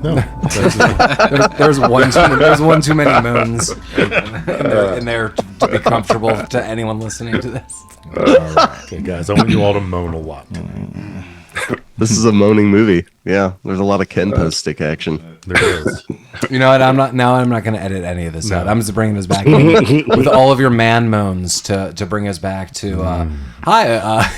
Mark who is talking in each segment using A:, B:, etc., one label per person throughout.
A: No.
B: There's one too many moans in there to be comfortable to anyone listening to this.
A: All right. Okay, guys, I want you all to moan a lot.
C: This is a moaning movie. Yeah, there's a lot of Kenpo stick action.
A: There is.
B: You know what? I'm not going to edit any of this out. I'm just bringing us back in with all of your man moans to bring us back to. Hi.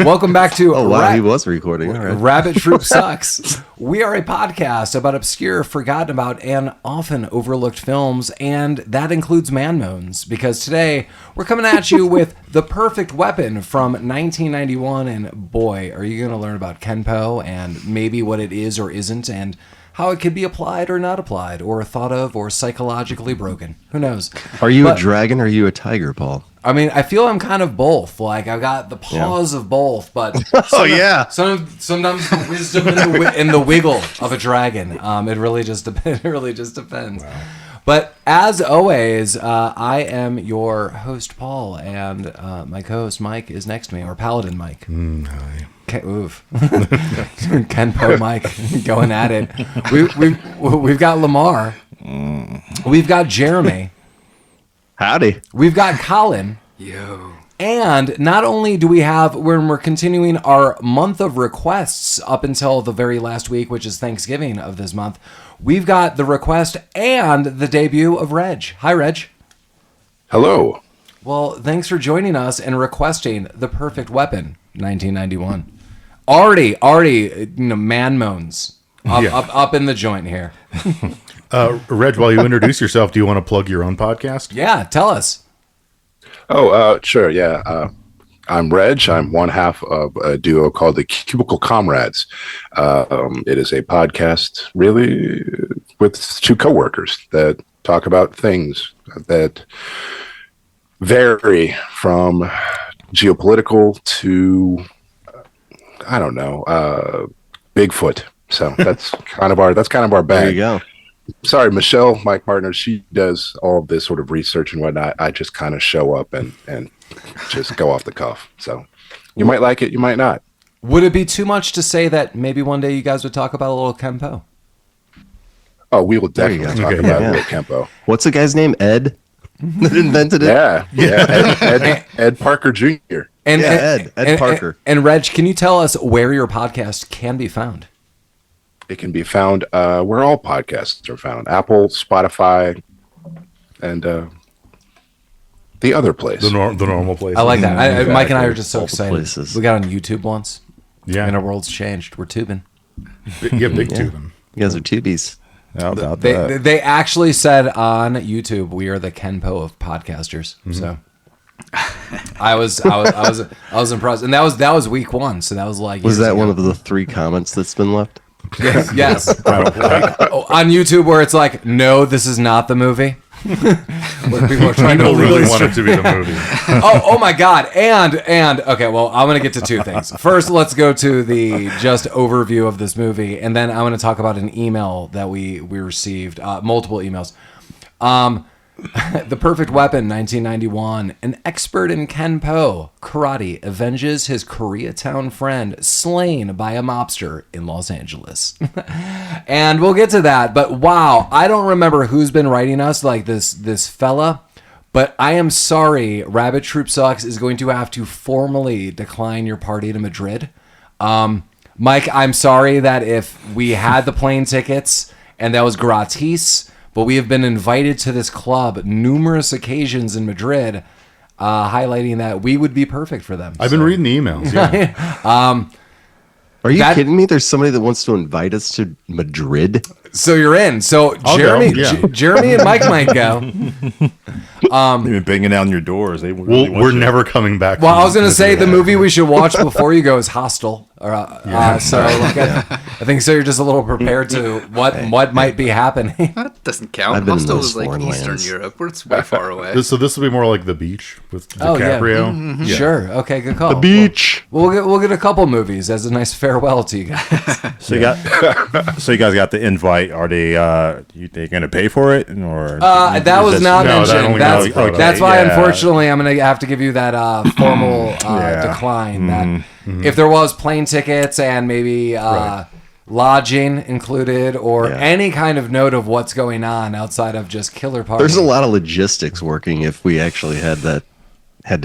B: Welcome back to
C: he was recording. All right.
B: Rabbit Troop Sucks. We are a podcast about obscure, forgotten about, and often overlooked films, and that includes man moans, because today we're coming at you with The Perfect Weapon from 1991, and boy, are you going to learn about Kenpo and maybe what it is or isn't, and how it could be applied or not applied, or thought of, or psychologically broken. Who knows?
C: Are you a dragon or are you a tiger, Paul?
B: I mean, I feel I'm kind of both. Like, I've got the paws of both, but sometimes the wisdom and the wiggle of a dragon. It really just depends. Wow. But as always, I am your host, Paul, and my co-host, Mike, is next to me, or Paladin Mike.
A: Hi.
B: Kenpo Mike going at it. We've got Lamar. We've got Jeremy.
C: Howdy.
B: We've got Collin.
D: Yo.
B: And not only do we have, when we're continuing our month of requests up until the very last week, which is Thanksgiving of this month, we've got the request and the debut of Reg. Hi, Reg.
E: Hello.
B: Well, thanks for joining us and requesting The Perfect Weapon, 1991. Already, man moans up in the joint here.
A: Reg, while you introduce yourself, do you want to plug your own podcast?
B: Yeah, tell us.
E: Oh, sure. Yeah. I'm Reg. I'm one half of a duo called the Cubicle Comrades. It is a podcast really with two coworkers that talk about things that vary from geopolitical to, I don't know, Bigfoot. So that's kind of our bag.
C: There you go.
E: Sorry, Michelle, my partner, she does all of this sort of research and whatnot. I just kind of show up and just go off the cuff. So you might like it, you might not.
B: Would it be too much to say that maybe one day you guys would talk about a little Kenpo?
E: Oh, we will definitely talk about a little Kenpo.
C: What's the guy's name? Ed? That invented it?
E: Yeah. Ed Parker Jr.
C: Ed Parker.
B: And Reg, can you tell us where your podcast can be found?
E: It can be found where all podcasts are found. Apple, Spotify, and the other place.
A: The normal place.
B: I like that.
C: Exactly.
B: Mike and I are just so
C: All the
B: excited.
C: places.
B: We got on YouTube once.
A: Yeah.
B: And our world's changed. We're tubing.
A: Big tubing.
C: You guys are tubies.
F: How about that?
B: They actually said on YouTube, we are the Kenpo of podcasters. Mm-hmm. So I was impressed. And that was week one. So that was like,
C: was that one of the 3 comments that's been left?
B: Yes. On YouTube where it's like, no, this is not the movie. Where people are trying to
A: really want it to be the movie.
B: oh my God. And okay, well, I'm going to get to 2 things. First, let's go to the just overview of this movie. And then I'm going to talk about an email that we received, multiple emails. The Perfect Weapon, 1991. An expert in Kenpo karate avenges his Koreatown friend slain by a mobster in Los Angeles. And we'll get to that. But wow, I don't remember who's been writing us, like this fella. But I am sorry, Rabbit Troop Sucks is going to have to formally decline your party to Madrid. Mike, I'm sorry that if we had the plane tickets and that was gratis, but we have been invited to this club numerous occasions in Madrid, highlighting that we would be perfect for them.
A: I've been reading the emails. Yeah.
C: Are you kidding me? There's somebody that wants to invite us to Madrid.
B: So you're in. So Jeremy and Mike might go.
F: They've been banging down your doors.
A: We're never coming back.
B: Well, I was going to say the movie we should watch before you go is Hostel. So like, I think so. You're just a little prepared to what might be happening.
D: That doesn't count. Hostel is like Eastern Europe, where it's way far away.
A: So this will be more like The Beach with DiCaprio.
B: Oh, yeah. Sure. Okay. Good call.
C: The Beach.
B: We'll get a couple movies as a nice farewell to you guys.
F: So you guys got the invite. Are they going to pay for it, or
B: that was not mentioned? That's why, unfortunately, I'm going to have to give you that formal decline. That if there was plane tickets and maybe lodging included, or any kind of note of what's going on outside of just killer party.
C: There's a lot of logistics working if we actually had to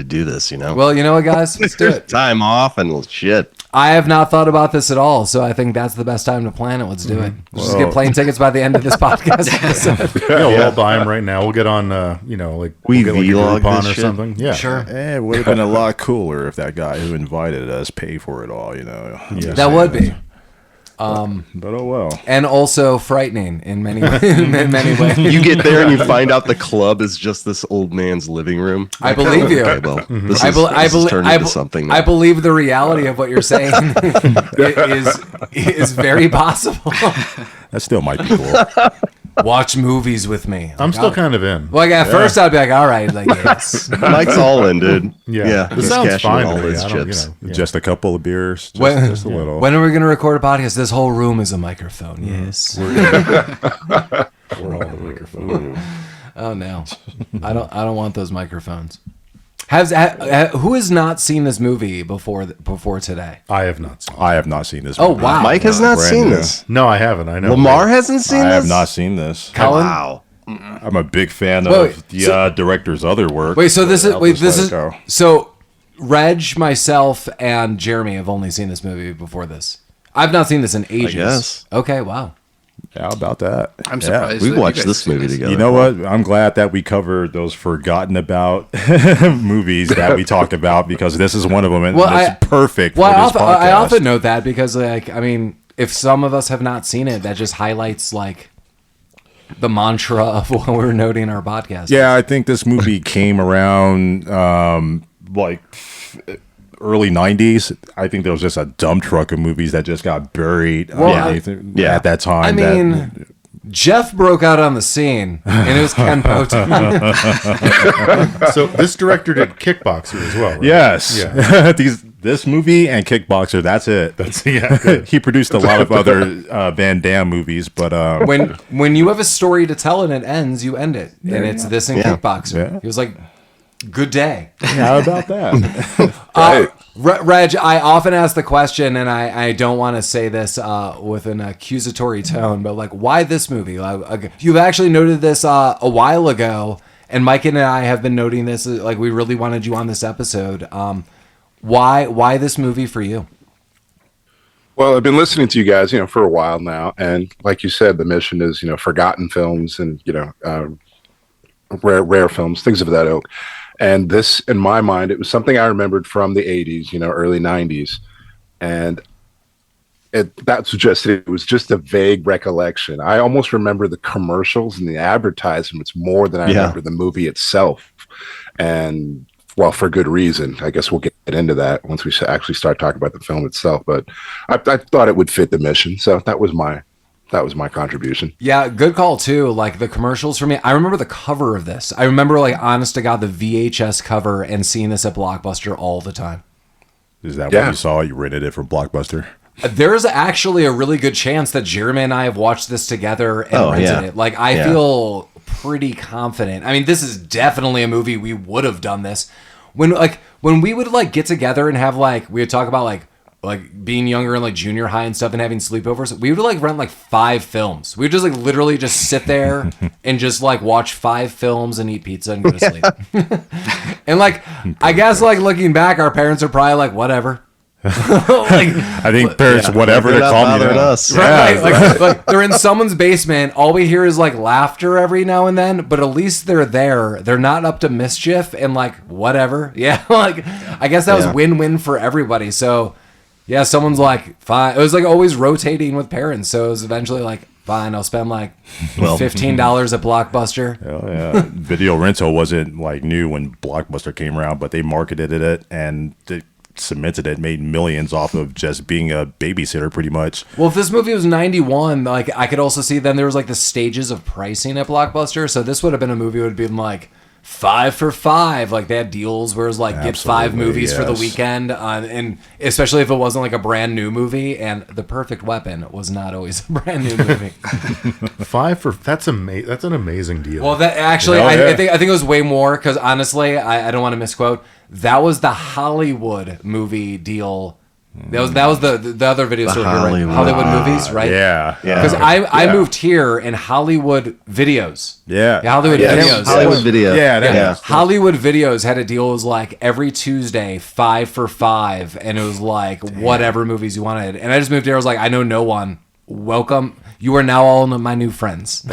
C: do this, you know?
B: Well, you know what, guys? Let's do it.
C: Time off and shit.
B: I have not thought about this at all, so I think that's the best time to plan it. Let's do it. Let's just get plane tickets by the end of this podcast episode.
A: We'll all buy them right now. We'll get on, we'll get like a
C: vlog
A: Groupon
C: this
A: or
C: shit.
A: something. Yeah,
B: Sure.
F: It would have been a lot cooler if that guy who invited us paid for it all, you know.
A: Yeah.
B: That would be.
F: But oh well.
B: And also frightening in many ways. In many ways.
C: You get there and you find out the club is just this old man's living room.
B: I believe you.
C: Okay, well, this
B: I
C: is turned into something.
B: I believe the reality of what you're saying is very possible.
F: That still might be cool.
B: Watch movies with me.
A: I'm still kind of in.
B: Like at first I'd be like, all right, like yes.
C: Mike's all in, dude.
A: Yeah. This
C: he's
A: sounds
C: cashing
A: fine
C: all
A: to me.
C: his
A: I don't,
C: chips.
F: Just a couple of beers, just,
B: When-
F: just a little.
B: When are we going to record a podcast? This whole room is a microphone. Yes.
A: We're all the microphone.
B: Oh no, I don't want those microphones. Who has not seen this movie before today?
A: I have not seen.
F: I have not seen this.
B: Oh
F: movie.
B: wow,
C: Mike has not
F: Brand
C: seen
F: new.
C: this.
A: No, I haven't. I know.
C: Lamar hasn't seen
F: I
C: this?
F: have not seen this.
B: Colin?
C: Wow.
F: I'm a big fan
B: Wait,
F: of the director's other work.
B: Wait, so this is
F: I'll just let it go.
B: so Reg, myself, and Jeremy have only seen this movie before this. I've not seen this in ages.
C: guess.
B: Okay, wow.
F: How about that?
D: I'm surprised.
C: We
D: that you
C: watched
D: guys
C: this
D: have seen
C: movie together.
F: You know what? I'm glad that we covered those forgotten about movies that we talked about because this is one of them, and it's perfect for this podcast.
B: I often note that because, like, I mean, if some of us have not seen it, that just highlights like the mantra of what we're noting our podcast.
F: Yeah, I think this movie came around like early 90s. I think there was just a dump truck of movies that just got buried underneath at that time.
B: I mean, Jeff broke out on the scene, and it was Kenpo.
A: So this director did Kickboxer as well, right?
F: yes.
A: Yeah.
F: This movie and Kickboxer, that's it.
A: Good.
F: He produced a lot of other Van Damme movies, but
B: when you have a story to tell and it ends, you end it, and it's this and Kickboxer.
F: Yeah.
B: He was like, "Good day."
F: how about that?
B: Reg, I often ask the question, and I don't want to say this with an accusatory tone, but like, why this movie? You've actually noted this a while ago, and Mike and I have been noting this. Like, we really wanted you on this episode. Why this movie for you?
E: Well, I've been listening to you guys, for a while now, and like you said, the mission is, forgotten films and rare films, things of that ilk. And this, in my mind, it was something I remembered from the 80s, early 90s. And that suggested it was just a vague recollection. I almost remember the commercials and the advertisements more than I remember the movie itself. And, well, for good reason. I guess we'll get into that once we actually start talking about the film itself. But I thought it would fit the mission. So that was my contribution.
B: Yeah, good call too. Like the commercials for me, I remember the cover of this. I remember, like, honest to God, the VHS cover and seeing this at Blockbuster all the time.
F: Is that what you saw? You rented it from Blockbuster?
B: There's actually a really good chance that Jeremy and I have watched this together and rented it. Like, I feel pretty confident. I mean, this is definitely a movie we would have done this when we would like get together and have like we would talk about like being younger and like junior high and stuff and having sleepovers. We would like rent like 5 films. We would just like literally just sit there and just like watch 5 films and eat pizza and go to sleep. And like, I guess like looking back, our parents are probably like, whatever.
F: I think there's whatever to
C: They're not
F: call me.
C: bothering us.
B: Right? Like they're in someone's basement. All we hear is like laughter every now and then, but at least they're there. They're not up to mischief and like whatever. Yeah, like I guess that was win-win for everybody. So yeah, someone's like, fine. It was like always rotating with parents. So it was eventually like, fine, I'll spend like $15 at Blockbuster.
F: Oh, yeah. Video rental wasn't like new when Blockbuster came around, but they marketed it and they cemented it, made millions off of just being a babysitter pretty much.
B: Well, if this movie was 91, like I could also see then there was like the stages of pricing at Blockbuster. So this would have been a movie that would have been like 5 for $5. Like they had deals where it was like get 5 movies for the weekend, and especially if it wasn't like a brand new movie. And The Perfect Weapon was not always a brand new movie.
A: 5 for that's an amazing deal.
B: Well, that actually, I think it was way more because honestly, I don't want to misquote. That was the Hollywood movie deal That was the other video store here, right?
C: Hollywood.
B: Hollywood movies, right?
F: Yeah.
B: Because I moved here in Hollywood Videos.
F: Yeah.
B: Hollywood Videos.
C: Hollywood Video.
F: Yeah.
B: Hollywood Videos had a deal. It was like every Tuesday, 5 for 5, and it was like whatever movies you wanted. And I just moved here. I was like, I know no one. Welcome. You are now all my new friends.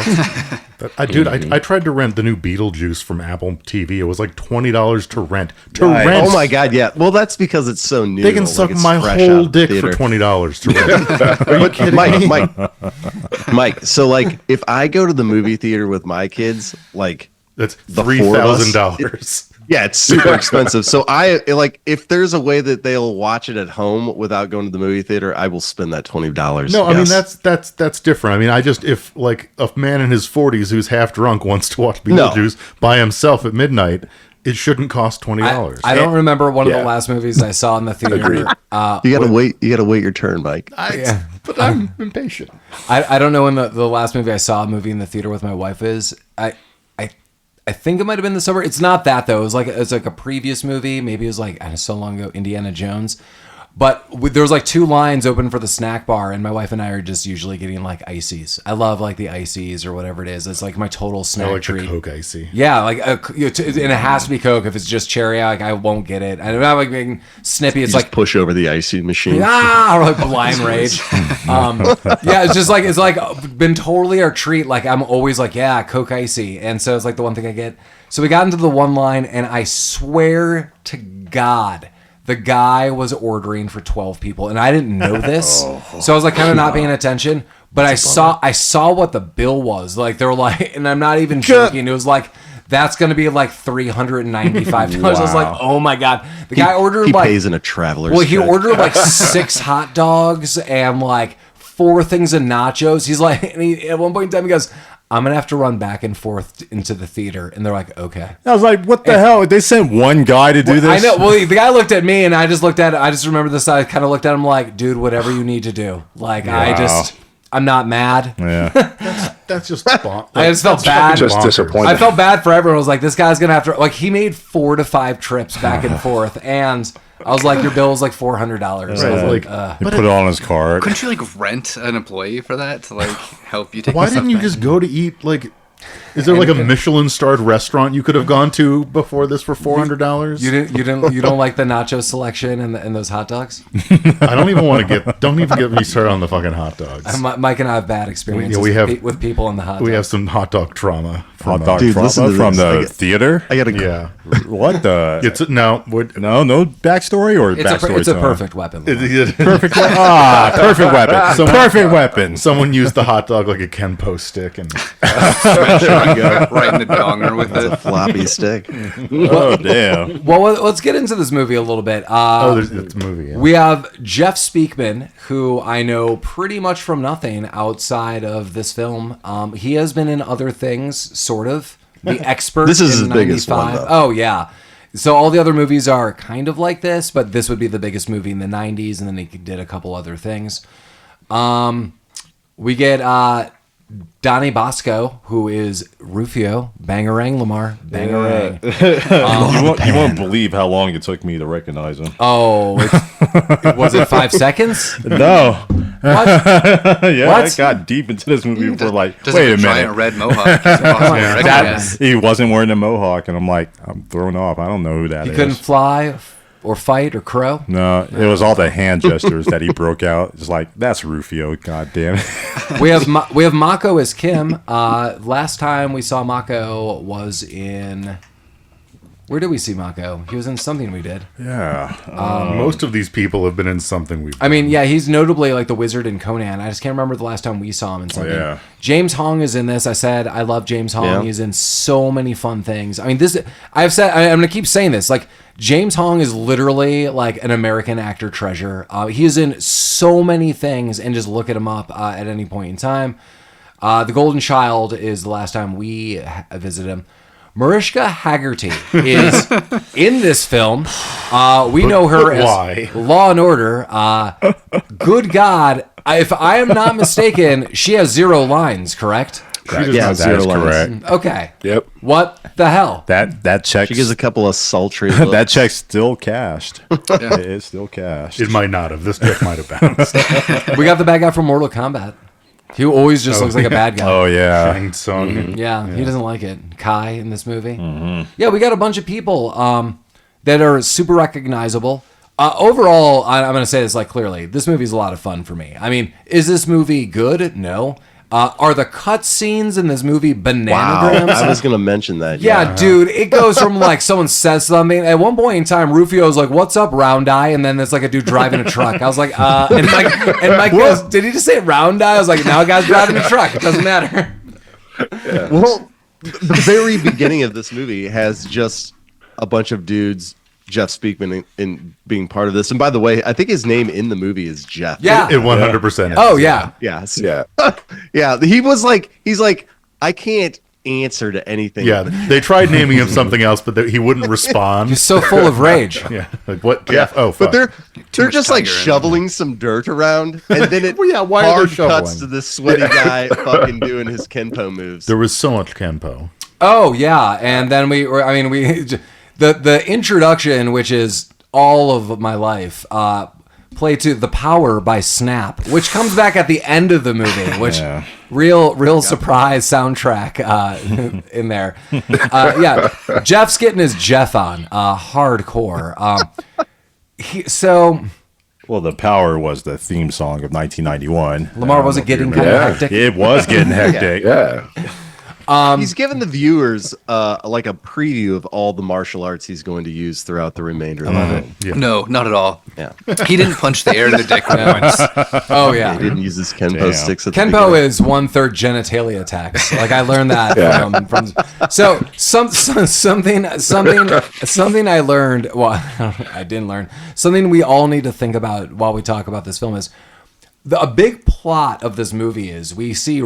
A: I tried to rent the new Beetlejuice from Apple TV. It was like $20 to rent.
C: Oh my god, yeah. Well, that's because it's so new.
A: They can suck
C: it's
A: my
C: fresh
A: whole
C: out of
A: dick
C: theater.
A: for $20 to rent. Are you kidding me?
C: Mike. So like, if I go to the movie theater with my kids, like
A: That's
C: the four of us,
A: $3,000.
C: yeah, it's super expensive. So I like, if there's a way that they'll watch it at home without going to the movie theater, I will spend that $20.
A: No, I mean
C: Yes.
A: that's different. I mean, if like a man in his 40s who's half drunk wants to watch Beetlejuice by himself at midnight, it shouldn't cost $20.
B: I don't remember one of the
E: Yeah.
B: last movies I saw in the theater.
E: Agreed.
C: You gotta wait. You gotta wait your turn, Mike.
A: But I'm impatient.
B: I don't know when the last movie I saw a movie in the theater with my wife is. I think it might have been The Summer. It's not that though. It's like a previous movie. Maybe it was like so long ago, Indiana Jones. But there was like 2 lines open for the snack bar, and my wife and I are just usually getting like ices. I love like the ices or whatever it is. It's like my total snack
A: I like
B: treat.
A: the Coke icy.
B: Yeah, like and it has to be Coke. If it's just cherry, like I won't get it. I'm not like being snippy. It's
C: You
B: like
C: just push over the icy machine.
B: or like blind rage. Yeah, it's like been totally our treat. Like I'm always like, yeah, Coke icy, and so it's like the one thing I get. So we got into the one line, and I swear to God, the guy was ordering for 12 people, and I didn't know this, so I was like kind of not paying attention. But I saw what the bill was. Like they were like, and I'm not even joking. It was like, that's going to be like $395. I was like, oh my God. The guy ordered
C: He
B: like
C: pays in a traveler's
B: well, he
C: check.
B: ordered like 6 hot dogs and like 4 things of nachos. He's like, and at one point in time, he goes, I'm going to have to run back and forth into the theater. And they're like, okay.
F: I was like, what the hell? They sent one guy to do this?
B: I know. Well, the guy looked at me and I just looked at it. I just remember this. I kind of looked at him like, dude, whatever you need to do. Like, I'm not mad.
F: Yeah.
A: That's just
B: I just felt bad.
E: Just disappointed.
B: I felt bad for everyone. I was like, this guy's going to have to, like, he made 4 to 5 trips back and forth. And I was like, your bill is like $400. I was like,
F: He put it on his card.
D: Couldn't you like rent an employee for that to like help you take?
A: Why
D: the stuff
A: didn't you
D: back?
A: just go to eat like? Is there like a Michelin-starred restaurant you could have gone to before this for $400?
B: you don't like the nacho selection and those hot dogs?
A: I don't even want to get. Don't even get me started on the fucking hot dogs.
B: Mike and I have bad experiences with people in the hot dogs.
A: We have some hot dog trauma.
F: Hot dog
C: Dude,
F: trauma
C: listen to
F: from
C: this.
F: the theater?
C: I gotta go.
A: Yeah.
F: What the?
A: It's no
F: backstory or backstory?
B: It's a
F: time?
B: perfect weapon.
F: Perfect weapon. Perfect weapon. Perfect weapon.
A: Someone used the hot dog like a Kenpo stick, and
D: right in the donger with
C: It's a
D: it.
C: floppy stick.
F: Oh, damn.
B: Well, let's get into this movie a little bit.
A: it's a movie. Yeah.
B: We have Jeff Speakman, who I know pretty much from nothing outside of this film. He has been in other things, sort of. The Expert.
C: This is
B: in
C: his biggest one,
B: 95.
C: though.
B: Oh yeah. So all the other movies are kind of like this, but this would be the biggest movie in the 90s, and then he did a couple other things. We get Dante Basco, who is Rufio, Bangarang, Lamar, Bangarang.
F: You won't believe how long it took me to recognize him.
B: Oh, was it 5 seconds?
F: No.
B: What?
F: Yeah,
B: What?
F: I got deep into this movie for like,
D: Just
F: wait
D: like
F: a
D: giant
F: minute.
D: red mohawk. It's impossible to recognize.
F: He wasn't wearing a mohawk, and I'm like, I'm thrown off. I don't know who that
B: He
F: is.
B: couldn't fly or fight or crow.
F: No, it was all the hand gestures that he broke out. It's like, that's Rufio, god damn it.
B: We have Mako as Kim. Last time we saw Mako was in. Where did we see Mako? He was in something we did.
F: Yeah.
A: Most of these people have been in something we've.
B: I mean, yeah, he's notably like the wizard in Conan. I just can't remember the last time we saw him in something.
F: yeah.
B: James Hong is in this. I said I love James Hong.
C: Yeah.
B: He's in so many fun things. I mean, I'm going to keep saying this. Like, James Hong is literally like an American actor treasure. He is in so many things, and just look at him up at any point in time. The Golden Child is the last time we visited him. Mariska Hargitay is in this film. We know her as
A: why?
B: Law and Order. Good God. If I am not mistaken, she has 0 lines, correct?
F: That's correct.
B: Okay.
E: Yep.
B: What the hell?
F: That check.
C: She gives a couple of sultry
F: that
C: looks.
F: check's still cashed. It is still cashed.
A: It might not have. This check might have bounced.
B: We got the bad guy from Mortal Kombat. He always just looks like a bad guy.
F: Oh yeah.
A: Shang Tsung.
B: Yeah, he doesn't like it. Kai in this movie. Yeah, we got a bunch of people that are super recognizable. Overall, I'm going to say this like clearly. This movie is a lot of fun for me. I mean, is this movie good? No. Are the cut scenes in this movie bananagrams?
C: I was going to mention that.
B: Yeah, dude, it goes from like someone says something. At one point in time, Rufio's like, "What's up, round eye?" And then there's like a dude driving a truck. I was like, and Mike goes, "Did he just say round eye?" I was like, "Now a guy's driving a truck. It doesn't matter."
C: Yeah. Well, the very beginning of this movie has just a bunch of dudes. Jeff Speakman in being part of this, and by the way, I think his name in the movie is Jeff.
B: Yeah,
A: it 100%.
B: Oh yeah,
C: yes,
E: Yeah.
C: yeah. He's like, I can't answer to anything.
A: Yeah, they tried naming him something else, but he wouldn't respond.
B: he's so full of rage.
A: Yeah, like what, Jeff? Oh,
C: but
A: fuck.
C: they're just like shoveling some dirt around, and then it
A: Well, yeah, why are
C: hard
A: they shoveling?
C: cuts to this sweaty guy fucking doing his Kenpo moves.
A: There was so much Kenpo.
B: Oh yeah, and then we the introduction, which is all of my life, play to The Power by Snap, which comes back at the end of the movie, which real surprise soundtrack in there. Yeah, Jeff's getting his Jeff on hardcore.
F: Well, The Power was the theme song of 1991.
B: Lamar, was it getting kind of hectic?
F: It was getting hectic.
E: Yeah.
C: He's given the viewers like a preview of all the martial arts he's going to use throughout the remainder of the movie.
A: Yeah.
D: No, not at all.
C: Yeah.
D: He didn't punch the air in the dick once.
B: Oh yeah.
C: He didn't use his Kenpo sticks at the
B: Kenpo
C: beginning.
B: is 1/3 genitalia attacks. Like I learned that from so something I learned. Well, I didn't learn something we all need to think about while we talk about this film is a big plot of this movie is we see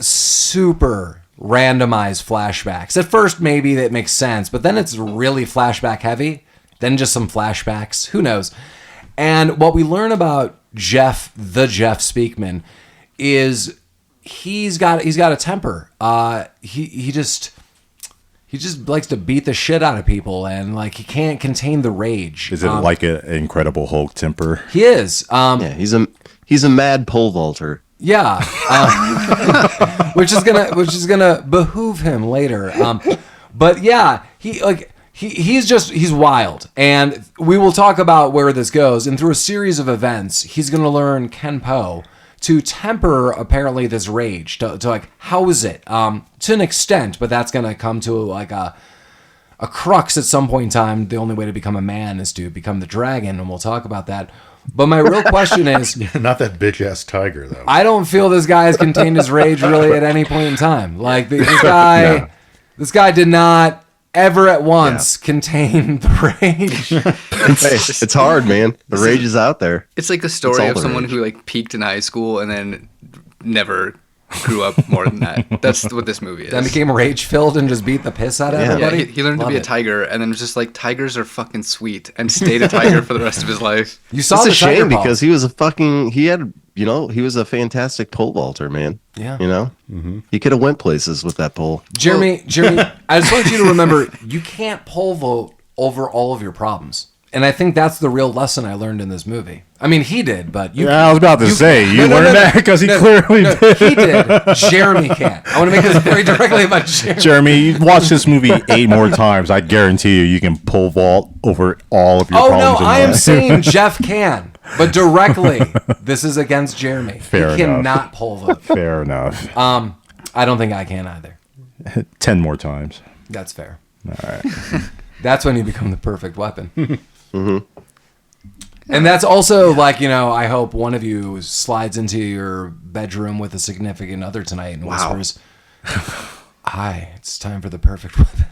B: super randomized flashbacks. At first, maybe that makes sense, but then it's really flashback heavy. Then just some flashbacks. Who knows? And what we learn about Jeff Speakman, is he's got a temper. He just likes to beat the shit out of people, and like he can't contain the rage.
F: Is it like an Incredible Hulk temper?
B: He is.
C: Yeah, he's a mad pole vaulter.
B: Yeah, which is gonna behoove him later. But yeah, he's wild, and we will talk about where this goes. And through a series of events, he's gonna learn Kenpo to temper apparently this rage, to like house it to an extent. But that's gonna come to like a crux at some point in time. The only way to become a man is to become the dragon, and we'll talk about that. But my real question is...
A: Not that bitch-ass tiger, though.
B: I don't feel this guy has contained his rage really at any point in time. Like, this guy did not ever at once contain the rage.
C: It's hard, man. The rage is out there.
D: It's like the story of someone who like peaked in high school and then never grew up more than that. That's what this movie is.
B: Then became rage-filled and just beat the piss out of everybody?
D: Yeah, he learned to be a tiger, and then was just like, tigers are fucking sweet, and stayed a tiger for the rest of his life.
B: You saw
C: It's
B: the
C: a shame
B: tiger
C: because he was he was a fantastic pole vaulter, man.
B: Yeah.
C: You know? He could have went places with that pole.
B: Jeremy, I just want you to remember, you can't pole vault over all of your problems. And I think that's the real lesson I learned in this movie. I mean, he did, but you...
F: Yeah, I was about to say, you learned that because he clearly did.
B: He did. Jeremy can't. I want to make this very directly about Jeremy.
F: Jeremy, you watch this movie 8 more times. I guarantee you can pole vault over all of your problems.
B: Oh, no, I am saying Jeff can. But directly, this is against Jeremy.
F: Fair
B: he
F: enough.
B: cannot pole vault.
F: Fair enough.
B: I don't think I can either.
F: 10 more times.
B: That's fair.
F: All right.
B: That's when you become the perfect weapon. And that's also like, I hope one of you slides into your bedroom with a significant other tonight and whispers, "Hi, it's time for the perfect weapon."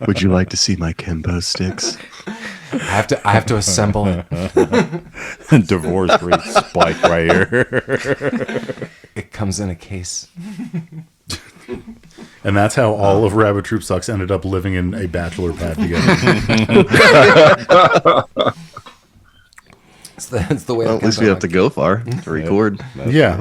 C: Would you like to see my Kenpo sticks?
B: I have to assemble it.
F: Divorce rate spike right here.
B: It comes in a case.
A: And that's how all of Rabbit Troop Sucks ended up living in a bachelor pad together.
B: It's the way.
C: Well, at least we have to go far to record.
A: Yeah,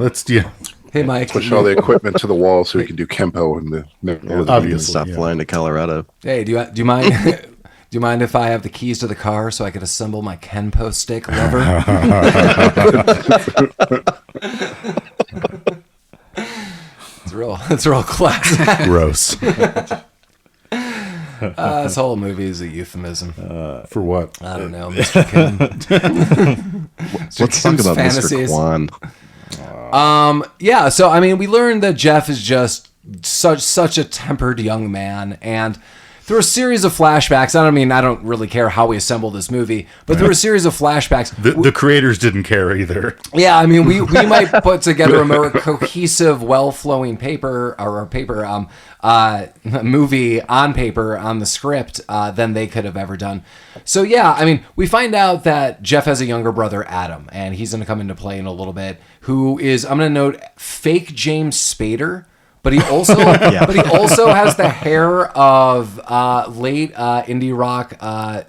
B: Hey, Mike.
E: Push all the equipment to the wall so we can do Kenpo in the middle of the
A: obviously.
C: Stop flying to Colorado.
B: Hey, do you mind? Do you mind if I have the keys to the car so I could assemble my Kenpo stick lever? It's real classic.
A: Gross.
B: This whole movie is a euphemism.
A: For what?
B: I don't know, Mr. Kim.
C: Let's talk about
B: fantasies.
C: Mr. Kwan.
B: Yeah, so I mean, we learned that Jeff is just such a tempered young man, and through a series of flashbacks, I don't really care how we assemble this movie, but through a series of flashbacks,
A: The creators didn't care either.
B: yeah, I mean, we might put together a more cohesive, well-flowing movie on paper on the script than they could have ever done. So yeah, I mean, we find out that Jeff has a younger brother, Adam, and he's going to come into play in a little bit. Who is, I'm going to note, fake James Spader. But he also, has the hair of late indie rock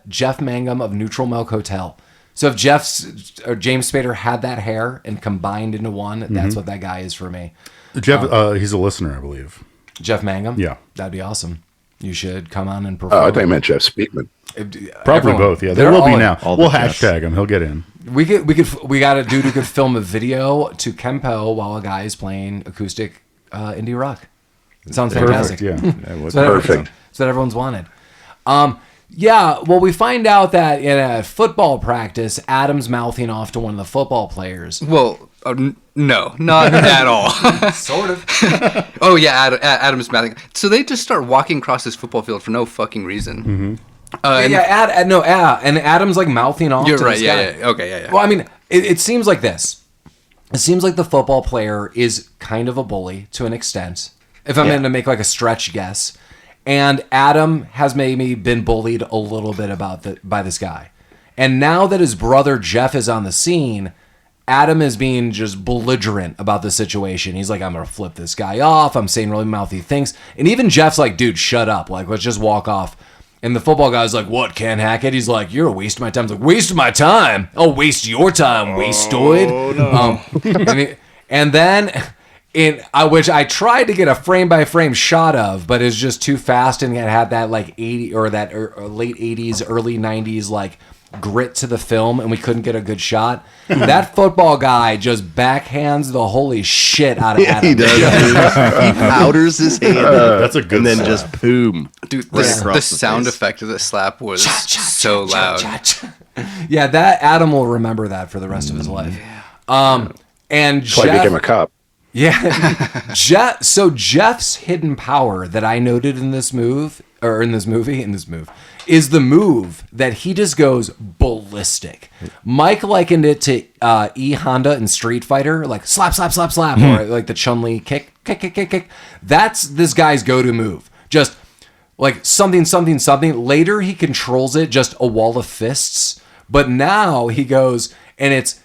B: Jeff Mangum of Neutral Milk Hotel. So if James Spader had that hair and combined into one, that's what that guy is for me.
A: Jeff, he's a listener, I believe.
B: Jeff Mangum?
A: Yeah.
B: That'd be awesome. You should come on and perform.
E: I thought you meant Jeff Speakman.
A: Probably both, yeah. There will be now. We'll hashtag him. He'll get in.
B: We got a dude who could film a video to Kenpo while a guy is playing acoustic indie rock. It sounds fantastic.
A: Perfect, yeah.
E: Perfect.
B: That's what everyone's wanted. Yeah, well, we find out that in a football practice, Adam's mouthing off to one of the football players.
D: Well, no, not at all.
B: Sort of.
D: Oh, yeah, Adam's mouthing. So they just start walking across this football field for no fucking reason.
B: And Adam's like mouthing off
D: You're
B: to
D: right,
B: this
D: yeah,
B: guy.
D: yeah. Okay, yeah.
B: Well, I mean, it seems like this. It seems like the football player is kind of a bully to an extent. If I'm going to make like a stretch guess. And Adam has maybe been bullied a little bit by this guy. And now that his brother Jeff is on the scene, Adam is being just belligerent about the situation. He's like, I'm going to flip this guy off. I'm saying really mouthy things. And even Jeff's like, dude, shut up. Like, let's just walk off. And the football guy's like, what, can't hack it? He's like, you're a waste of my time. He's like, waste of my time? I'll waste your time, wastoid. No. And then... which I tried to get a frame-by-frame shot of, but it's just too fast, and it had that like 80 or that late 80s, early 90s like grit to the film, and we couldn't get a good shot. That football guy just backhands the holy shit out of Adam.
C: He does. He powders his hand.
A: That's a good
C: And then
A: slap.
C: just boom.
D: Dude,
C: Right
D: the sound effect of the slap was so loud.
B: Yeah, that Adam will remember that for the rest of his life. And
E: That's why I became a cop.
B: Yeah, so Jeff's hidden power that I noted in this movie, is the move that he just goes ballistic. Mike likened it to E Honda in Street Fighter, like slap, slap, slap, slap, or like the Chun-Li kick. That's this guy's go-to move. Just like something. Later he controls it, just a wall of fists. But now he goes and it's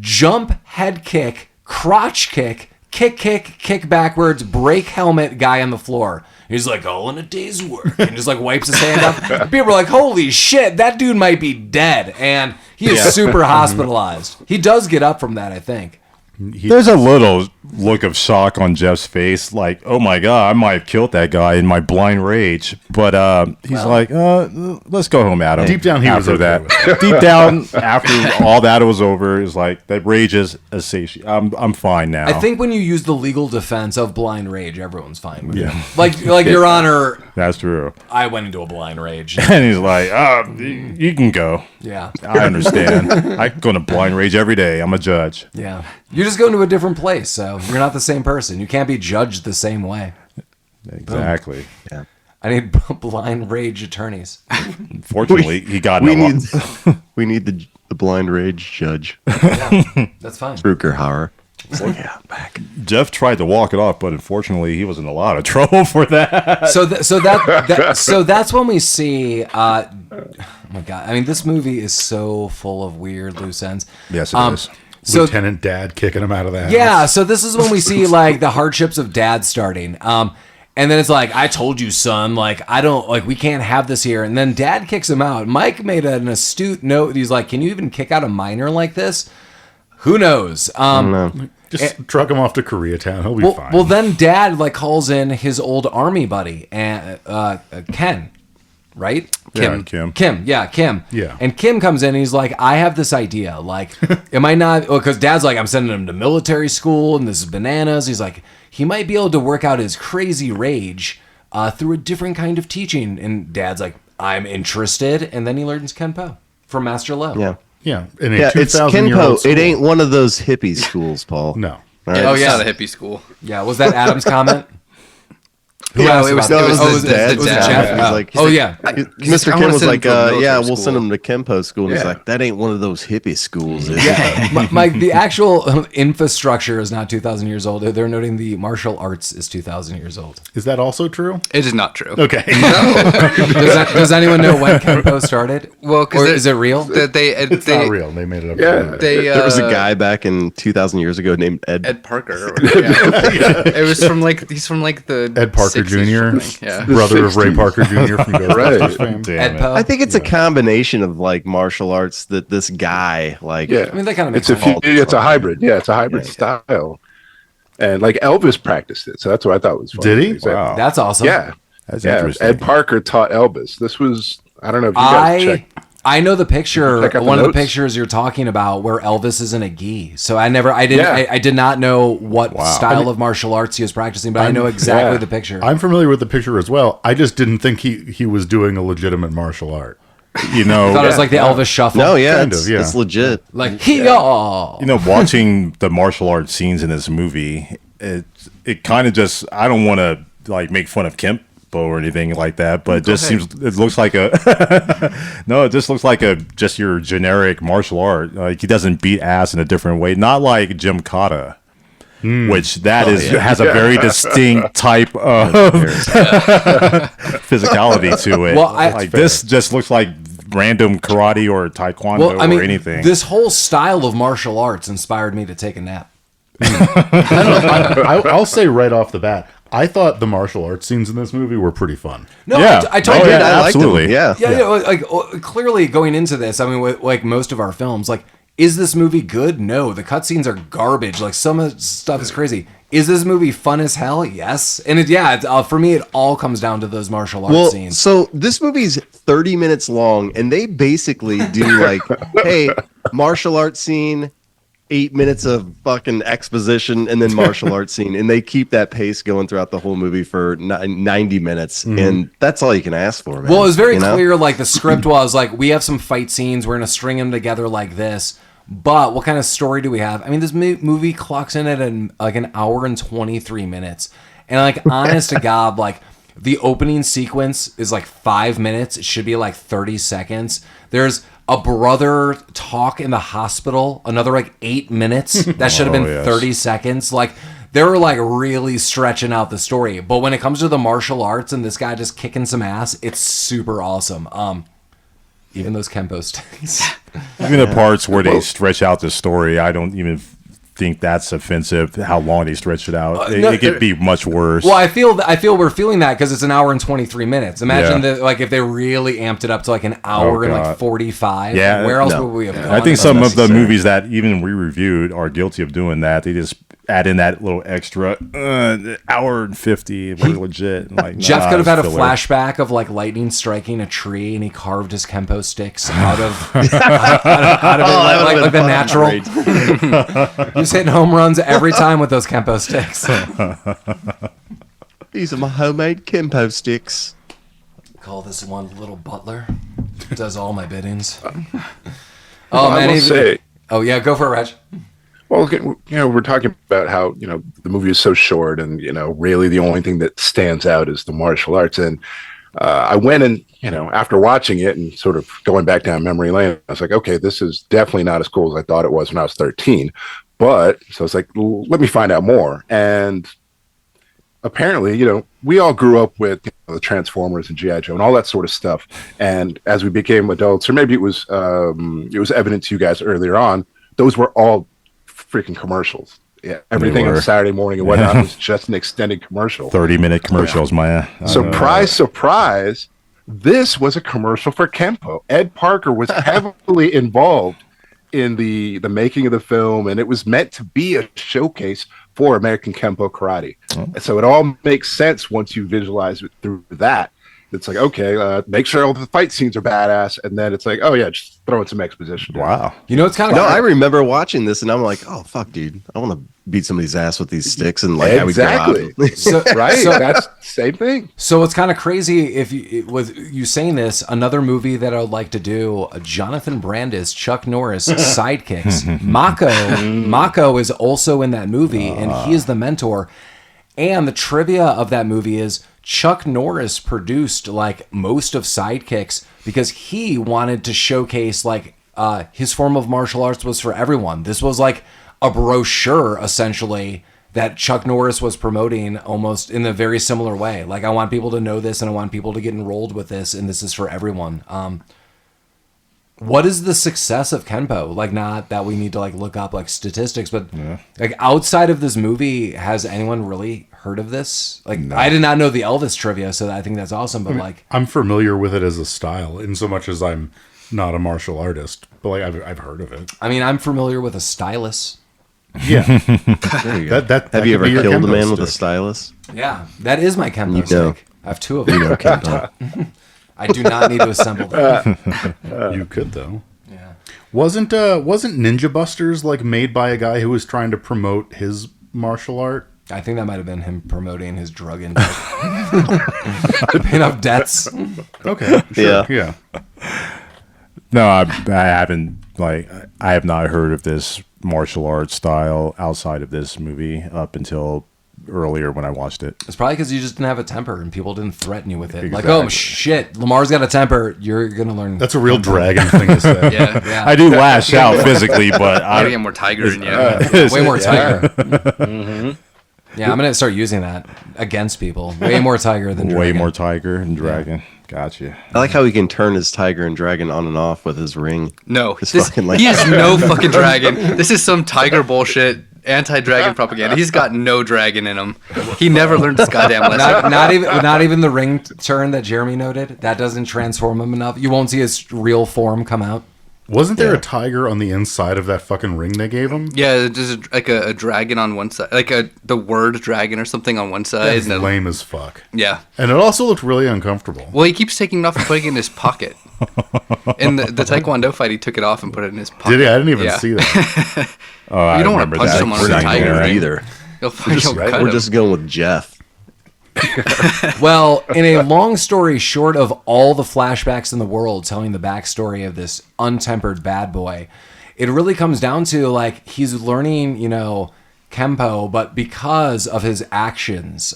B: jump, head kick, crotch kick, kick backwards, break helmet, guy on the floor. He's like, all in a day's work. And just like wipes his hand up. People are like, holy shit, that dude might be dead. And he is super hospitalized. He does get up from that, I think.
F: There's a little look of shock on Jeff's face, like, oh my god, I might have killed that guy in my blind rage. But he's like, let's go home, Adam.
A: Deep down, he was okay
F: that.
A: with it.
F: Deep down, after all that was over, is like that rage is satiated. I'm fine now.
B: I think when you use the legal defense of blind rage, everyone's fine with it. Like Your Honor,
F: that's true.
B: I went into a blind rage.
F: And he's like, you can go.
B: Yeah.
F: I understand. I go into blind rage every day. I'm a judge.
B: Yeah. You're just going to a different place, so you're not the same person. You can't be judged the same way.
F: Exactly.
B: Boom. Yeah. I need blind rage attorneys.
F: Fortunately, he got
C: we need the blind rage judge.
B: Yeah, that's fine.
C: Rukerhauer. Yeah, back.
F: Jeff tried to walk it off, but unfortunately, he was in a lot of trouble for that.
B: So that's when we see. Oh my god! I mean, this movie is so full of weird loose ends.
F: Yes, it is.
B: So,
A: Lieutenant Dad kicking him out of that.
B: Yeah, so this is when we see like the hardships of Dad starting. And then it's like, I told you, son, like, we can't have this here. And then Dad kicks him out. Mike made an astute note. He's like, can you even kick out a minor like this? Who knows?
A: Just truck him off to Koreatown. He'll be fine.
B: Well, then Dad like calls in his old army buddy, and Ken, right? Kim.
A: Yeah.
B: And Kim comes in and he's like, I have this idea. Like, am I not? Because Dad's like, I'm sending him to military school and this is bananas. He's like, he might be able to work out his crazy rage through a different kind of teaching. And Dad's like, I'm interested. And then he learns Kenpo from Master Lo.
C: Yeah.
A: Yeah.
C: It's Kenpo. It ain't one of those hippie schools, Paul.
A: No.
C: Right?
D: It's not a hippie school.
B: Yeah. Was that Adam's comment?
C: Yeah,
D: it was
C: his dad.
D: the
B: Jeff?
D: dad.
C: He's like,
B: Mr.
C: Kim was like, we'll
D: school.
C: send him to Kenpo school. And he's like, that ain't one of those hippie schools. Is it?
B: Yeah, the actual infrastructure is not 2,000 years old. They're noting the martial arts is 2,000 years old.
A: Is that also true?
D: It is not true.
A: Okay.
B: Does anyone know when Kenpo started?
D: Well,
B: or is it real?
A: It's not real. They made it up.
E: Yeah.
C: There was a guy back in 2,000 years ago named
D: Ed Parker. It was from he's from the
A: Ed Parker
D: 60s or
A: Jr.,
D: something. Yeah.
A: brother of Ray Parker Jr. from Ghostbusters fame.
F: Damn it.
B: Edpo?
C: I think it's a combination of like martial arts that this guy like.
E: Yeah.
B: I mean, that kind of makes
E: It's
B: sense.
E: it's a hybrid. Yeah, it's a hybrid style. And like Elvis practiced it, so that's what I thought was funny.
A: Did he?
F: Wow.
B: That's awesome.
E: Yeah,
F: That's
E: yeah.
F: interesting.
E: Ed Parker taught Elvis. This was I don't know if you guys checked.
B: I know the picture.
E: Check out the
B: One of the
E: notes.
B: pictures you're talking about where Elvis is in a gi. So I did not know what style of martial arts he was practicing, but I know exactly the picture.
A: I'm familiar with the picture as well. I just didn't think he was doing a legitimate martial art.
F: You know,
B: I thought it was like the Elvis shuffle.
C: No, yeah,
A: Kind
C: it's,
A: of, yeah.
C: it's legit.
B: Like he-yaw.
F: you know, watching the martial arts scenes in this movie, it kind of just, I don't want to like make fun of Kenpo or anything like that, but it looks like it just looks like just your generic martial art. Like he doesn't beat ass in a different way, not like Jim Kata. Which has a very distinct type of physicality to it.
B: Well,
F: this just looks like random karate or taekwondo or anything.
B: This whole style of martial arts inspired me to take a nap.
A: I'll say right off the bat, I thought the martial arts scenes in this movie were pretty fun.
B: No,
F: Yeah.
B: I told
F: Oh,
B: you
F: yeah,
B: that.
C: I liked
F: absolutely.
C: him. Yeah.
B: Yeah, like clearly going into this, I mean, with, like most of our films, like, is this movie good? No, the cutscenes are garbage. Like some of the stuff is crazy. Is this movie fun as hell? Yes, and for me, it all comes down to those martial arts scenes.
C: So this movie's 30 minutes long, and they basically do like, hey, martial arts scene, 8 minutes of fucking exposition, and then martial arts scene, and they keep that pace going throughout the whole movie for 90 minutes, and that's all you can ask for, man.
B: Well, it was very clear. Like the script was like, we have some fight scenes. We're gonna string them together like this. But what kind of story do we have? I mean, this movie clocks in at an hour and 23 minutes, and like honest to God, like the opening sequence is like 5 minutes. It should be like 30 seconds. There's a brother talk in the hospital, another like 8 minutes. That should have been 30 seconds. Like they were like really stretching out the story. But when it comes to the martial arts and this guy just kicking some ass, it's super awesome. Even those Kenpo sticks.
F: Even the parts where they stretch out the story, I don't even think that's offensive. How long they stretch it out, it could be much worse.
B: Well, I feel we're feeling that because it's an hour and 23 minutes. Imagine that, like if they really amped it up to like an hour and like 45.
F: Yeah,
B: where else would we have gone?
F: I think some of the movies that even we reviewed are guilty of doing that. They just add in that little extra hour and 50. We're legit. Like
B: Jeff could have had a flashback of like lightning striking a tree, and he carved his Kenpo sticks out of it, like the natural. He's hitting home runs every time with those Kenpo sticks.
C: These are my homemade Kenpo sticks.
B: Call this one little butler. Does all my biddings.
E: I will say,
B: Oh yeah, go for it, Reg.
E: well, we're talking about how the movie is so short, and really the only thing that stands out is the martial arts. And I went and after watching it and sort of going back down memory lane, I was like, okay, this is definitely not as cool as I thought it was when I was 13. But so I was like, let me find out more. And apparently, we all grew up with the Transformers and G.I. Joe and all that sort of stuff. And as we became adults, or maybe it was evident to you guys earlier on, those were all freaking commercials. Yeah, everything on Saturday morning and whatnot was just an extended commercial.
F: 30-minute commercials, Maya.
E: Surprise, this was a commercial for Kenpo. Ed Parker was heavily involved in the making of the film, and it was meant to be a showcase for American Kenpo karate. And so it all makes sense once you visualize it through that. It's like, okay, make sure all the fight scenes are badass, and then it's like, oh yeah, just throw in some exposition.
F: Wow.
B: You know, it's kind of
C: No, I remember watching this, and I'm like, oh fuck, dude, I want to beat somebody's ass with these sticks, and like
E: Exactly. Right? That's the same thing.
B: So it's kind of crazy with you saying this. Another movie that I would like to do: Jonathan Brandis, Chuck Norris sidekicks. Mako is also in that movie, and he is the mentor. And the trivia of that movie is Chuck Norris produced like most of Sidekicks because he wanted to showcase like his form of martial arts was for everyone. This was like a brochure essentially that Chuck Norris was promoting almost in a very similar way. Like, I want people to know this and I want people to get enrolled with this, and this is for everyone. What is the success of Kenpo? Like, not that we need to like look up like statistics, but like outside of this movie, has anyone really heard of this? Like, I did not know the Elvis trivia, so I think that's awesome. But like,
A: I'm familiar with it as a style, in so much as I'm not a martial artist, but like I've heard of it.
B: I mean, I'm familiar with a stylus.
A: Yeah,
C: There you go. Have you ever killed a man with a stylus?
B: Yeah, that is my Kenpo
C: know.
B: stick. I have two of them. I do not need to assemble them.
A: You could though.
B: Yeah.
A: Wasn't Ninja Busters like made by a guy who was trying to promote his martial art?
B: I think that might have been him promoting his drug intake. Paying off debts.
A: Okay. Sure,
C: Yeah.
A: Yeah.
F: No, I haven't. Like, I have not heard of this martial arts style outside of this movie up until earlier when I watched it.
B: It's probably because you just didn't have a temper and people didn't threaten you with it. Like,
F: Exactly.
B: oh shit, Lamar's got a temper. You're gonna learn.
A: That's a real dragon thing to say.
B: Yeah.
F: I do lash out physically, but
D: Maybe I'm
F: I
D: more tiger than you.
B: Way more tiger. Yeah, I'm gonna start using that against people. Way more tiger than dragon.
F: way more tiger and dragon. Gotcha.
C: I like how he can turn his tiger and dragon on and off with his ring.
D: No,
C: It's
D: this,
C: fucking like-
D: he is no fucking dragon. This is some tiger bullshit, anti-dragon propaganda. He's got no dragon in him. He never learned this goddamn lesson.
B: Not even the ring turn that Jeremy noted. That doesn't transform him enough. You won't see his real form come out.
A: Wasn't there a tiger on the inside of that fucking ring they gave him?
D: Yeah, there's like a dragon on one side, like the word dragon or something on one side.
A: That's
D: and then-
A: lame as fuck.
D: Yeah.
A: And it also looked really uncomfortable.
D: Well, he keeps taking it off and putting it in his pocket. In the Taekwondo fight, he took it off and put it in his pocket.
A: Did he? I didn't even
D: Yeah.
A: see that.
F: Oh,
D: You don't want to
F: remember
D: punch
F: that.
D: someone
C: We're
D: with a
C: not
D: tiger
C: going
D: ring.
C: either.
D: He'll cut
C: We're
D: him.
C: just going with Jeff.
B: Well, in a long story short of all the flashbacks in the world telling the backstory of this untempered bad boy, it really comes down to like he's learning, Kenpo, but because of his actions,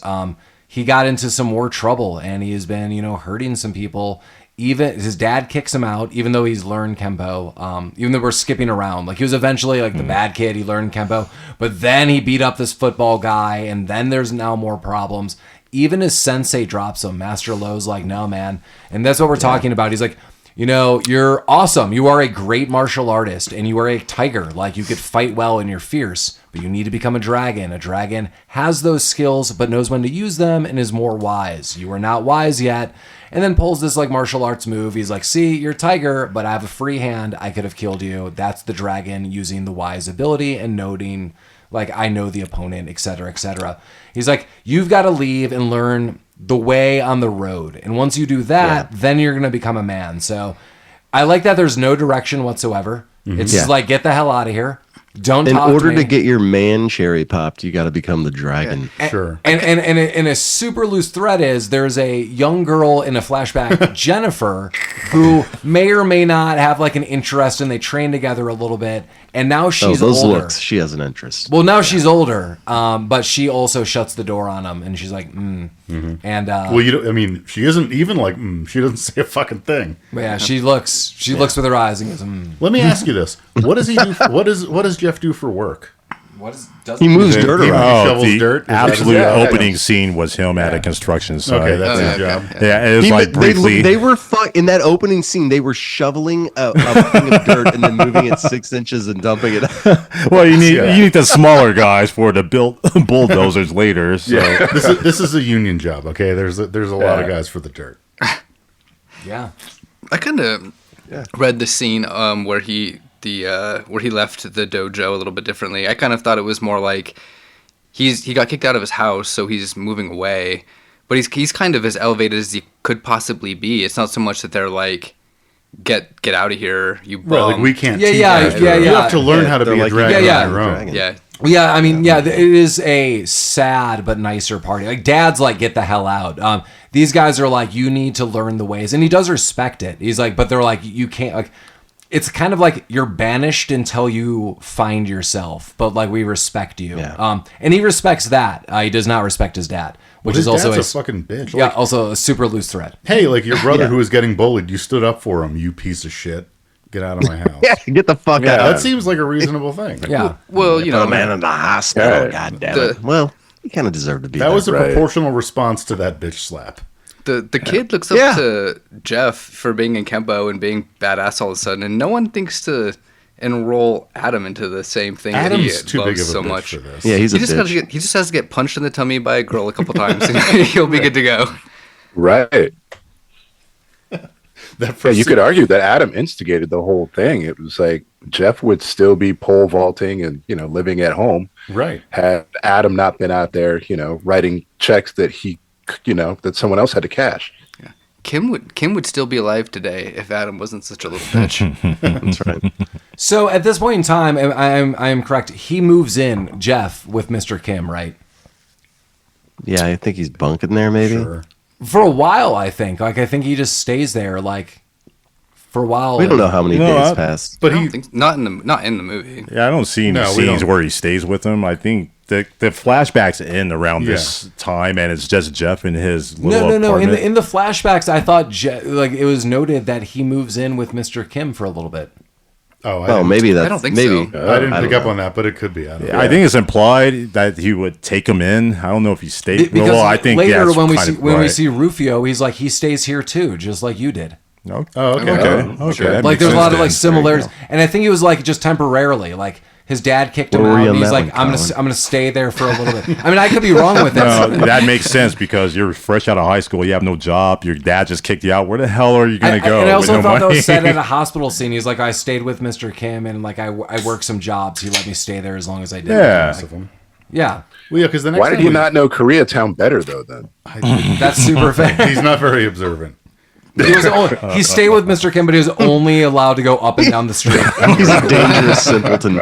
B: he got into some more trouble and he has been, hurting some people. Even his dad kicks him out, even though he's learned Kenpo. Even though we're skipping around, like he was eventually like the bad kid. He learned Kenpo, but then he beat up this football guy, and then there's now more problems. Even his sensei drops him. Master Lowe's like, no, man. And that's what we're talking about. He's like, you're awesome. You are a great martial artist and you are a tiger. Like, you could fight well and you're fierce, but you need to become a dragon. A dragon has those skills, but knows when to use them and is more wise. You are not wise yet. And then pulls this like martial arts move. He's like, see, you're a tiger, but I have a free hand. I could have killed you. That's the dragon using the wise ability and noting, like, I know the opponent, etc., etc. He's like, you've got to leave and learn the way on the road. And once you do that, then you're going to become a man. So I like that there's no direction whatsoever. It's just like, get the hell out of here. Don't
C: In
B: talk
C: order
B: to
C: to
B: me.
C: get your man cherry popped, you got to become the dragon.
A: Sure.
B: And a super loose thread is there's a young girl in a flashback, Jennifer, who may or may not have like an interest, and they train together a little bit. And now she's
C: those
B: older.
C: looks, she has an interest.
B: Well, now she's older, but she also shuts the door on him, and she's like, And
A: Well, she isn't even like, she doesn't say a fucking thing.
B: yeah, she looks with her eyes and goes,
A: Let me ask you this. What does he do? What does Jeff do for work?
C: He moves dirt
A: he-
C: around.
A: shovels
F: the
A: dirt? Is that
F: absolute
A: his job?
F: opening scene was him at a construction site.
A: Okay, that's his
D: okay.
A: job.
F: yeah, it was
C: He-
F: like briefly.
C: they were in that opening scene. They were shoveling a thing of dirt and then moving it 6 inches and dumping it.
F: well, you need the smaller guys for the build bulldozers later. So
A: This is a union job. Okay, there's a lot of guys for the dirt.
B: yeah.
D: I kind of read the scene where he the where he left the dojo a little bit differently. I kind of thought it was more like he got kicked out of his house, so he's moving away. But he's kind of as elevated as he could possibly be. It's not so much that they're like, get out of here, you bum.
A: Right, like we can't.
B: Yeah,
A: teach
B: yeah,
A: you.
B: yeah,
A: You
B: yeah.
A: have to learn how to be a dragon on your own.
D: Yeah.
B: Yeah, I mean, yeah, it is a sad but nicer party. Like, Dad's like, get the hell out. These guys are like, you need to learn the ways. And he does respect it. He's like, but they're like, you can't, like, it's kind of like you're banished until you find yourself. But, like, we respect you.
C: Yeah.
B: And he respects that. He does not respect his dad, which
A: His
B: is also
A: dad's a fucking bitch.
B: yeah,
A: Like,
B: also a super loose threat.
A: hey, like your brother who was getting bullied, you stood up for him, you piece of shit. Get out of my house.
C: Yeah, get the fuck out.
A: That seems like a reasonable thing.
B: Yeah.
D: Well, you know,
C: man in the hospital.
E: Yeah.
C: God damn it. Well, he kind of deserved to be.
A: That was a
E: Right.
A: proportional response to that bitch slap.
D: the kid looks up to Jeff for being in Kenpo and being badass all of a sudden, and no one thinks to enroll Adam into the same thing that he
A: Adam's too big
D: loves
A: of a
D: so
A: bitch
D: much.
A: for this.
C: Yeah, he's a bitch.
D: He just has to get punched in the tummy by a girl a couple times, and he'll be good to go.
E: Right.
A: That
E: Yeah,
A: first
E: you could argue that Adam instigated the whole thing. It was like Jeff would still be pole vaulting and, living at home
A: right.
E: had Adam not been out there, writing checks that that someone else had to cash.
D: Kim would still be alive today if Adam wasn't such a little bitch.
C: That's right.
B: So at this point in time, I am correct. He moves in, Jeff, with Mr. Kim, right?
C: Yeah, I think he's bunking there, maybe.
A: Sure.
B: For a while, I think. Like, I think he just stays there, like, for a while.
C: We don't know how many days passed.
A: But
D: I
A: he
D: don't think not in the movie.
F: Yeah, I don't see any
A: No, we
F: scenes
A: don't.
F: where he stays with them. I think the flashbacks end around this time, and it's just Jeff in his little
B: No.
F: apartment.
B: In the flashbacks, I thought like it was noted that he moves in with Mr. Kim for a little bit.
C: Well, maybe that's.
D: I don't think
C: maybe.
D: so.
A: I didn't pick up
C: know.
A: on that, but it could be. I don't know.
F: I think it's implied that he would take him in. I don't know if he stayed.
B: Because
F: Well, I think
B: later
F: that's
B: when we
F: kind
B: see
F: of
B: when we
F: right.
B: see Rufio, he's like he stays here too, just like you did.
F: No?
A: Oh, okay.
F: Okay. That
B: Like
F: makes
B: there's a lot
F: sense
B: of like
F: then.
B: similarities, and I think he was like just temporarily like. His dad kicked him
C: Where were
B: out.
C: you
B: And
C: on
B: he's
C: that
B: like,
C: one,
B: I'm
C: Collin?
B: gonna stay there for a little bit. I mean, I could be wrong with
F: No,
B: that.
F: that makes sense because you're fresh out of high school. You have no job. Your dad just kicked you out. Where the hell are you going to go?
B: And I
F: with
B: also
F: no
B: thought that
F: money?
B: was said at a hospital scene. He's like, I stayed with Mr. Kim and like I worked some jobs. He let me stay there as long as I did.
F: Yeah.
B: Like, yeah.
A: Well, yeah, because the next
E: Why did
A: time
E: he
A: we-
E: not know Koreatown better, though, then?
B: That's super fair.
A: He's not very observant.
B: He stayed with Mr. Kim, but he was only allowed to go up and down the street.
C: He's a dangerous simpleton.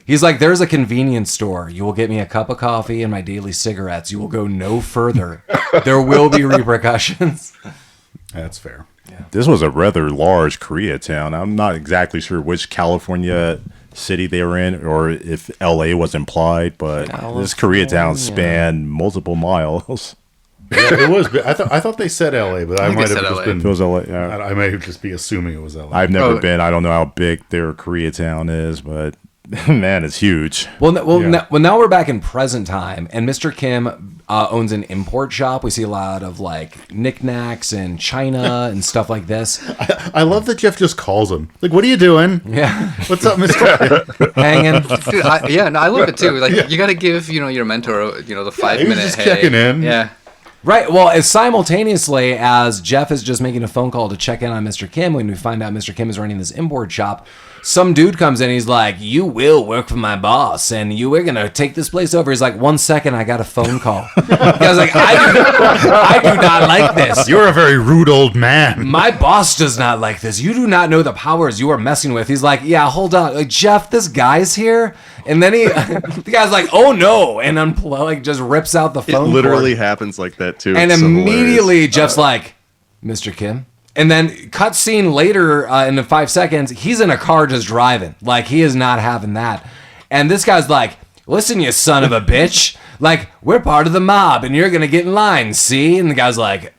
B: He's like, there's a convenience store. You will get me a cup of coffee and my daily cigarettes. You will go no further. There will be repercussions.
A: That's fair.
F: This was a rather large Koreatown. I'm not exactly sure which California city they were in or if LA was implied, but this Koreatown spanned multiple miles.
A: Yeah, it was. I thought they said L.A., but I
D: think
A: might
D: they
A: have
D: said
A: just
D: LA.
A: been.
F: It was LA, yeah.
A: I may just be assuming it was L.A.
F: I've never
D: Oh.
F: been. I don't know how big their Koreatown is, but man, it's huge.
B: Well,
A: Yeah.
B: now we're back in present time, and Mr. Kim owns an import shop. We see a lot of like knickknacks and china and stuff like this.
A: I love that Jeff just calls him. Like, what are you doing?
B: Yeah,
A: What's up, Mr.
B: hanging.
D: Dude, I love it too. Like you got to give your mentor the 5
A: he was
D: minute.
A: just
D: Hey.
A: checking in.
D: Yeah.
B: Right. Well, as simultaneously as Jeff is just making a phone call to check in on Mr. Kim, when we find out Mr. Kim is running this import shop, some dude comes in. He's like, "You will work for my boss, and we're gonna take this place over." He's like, "1 second, I got a phone call." I was like, I do not like this.
A: You're a very rude old man.
B: My boss does not like this. You do not know the powers you are messing with. He's like, yeah, hold on. Like, Jeff, this guy's here. And then the guy's like, oh no. And just rips out the
C: It
B: phone
C: literally
B: cord.
C: happens like that too.
B: And
C: It's so
B: immediately
C: hilarious.
B: Jeff's like, Mr. Kim. And then cut scene later in the 5 seconds, he's in a car just driving. Like, he is not having that. And this guy's like, listen, you son of a bitch. Like, we're part of the mob and you're going to get in line, see? And the guy's like,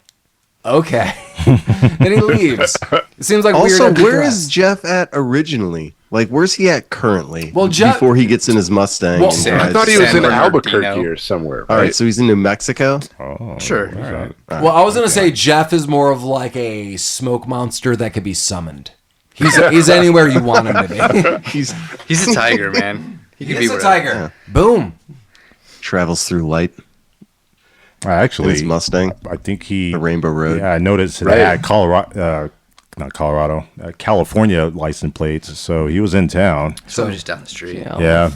B: okay. Then he leaves. It seems like weird.
C: Also,
B: empty
C: where
B: dress.
C: is Jeff at originally? Like, where's he at currently?
B: Well, Jeff-
C: before he gets in his Mustang.
B: Well,
C: and
D: Sam,
E: I
C: drives-
E: thought he was
D: San
E: in
D: Bernardino.
E: Albuquerque or somewhere.
C: All right, so he's in New Mexico.
D: Sure.
B: Well, I was gonna say Jeff is more of like a smoke monster that could be summoned. He's anywhere you want him to be.
C: He's
D: He's a tiger, man. He can
B: He's
D: be
B: a tiger. Boom.
C: travels through light in
F: Actually,
C: his Mustang,
F: I think he
C: the Rainbow Road.
F: Yeah, I noticed
E: Right.
F: that Colorado. not Colorado, California license plates. So he was in town.
D: So just down the street.
F: Yeah,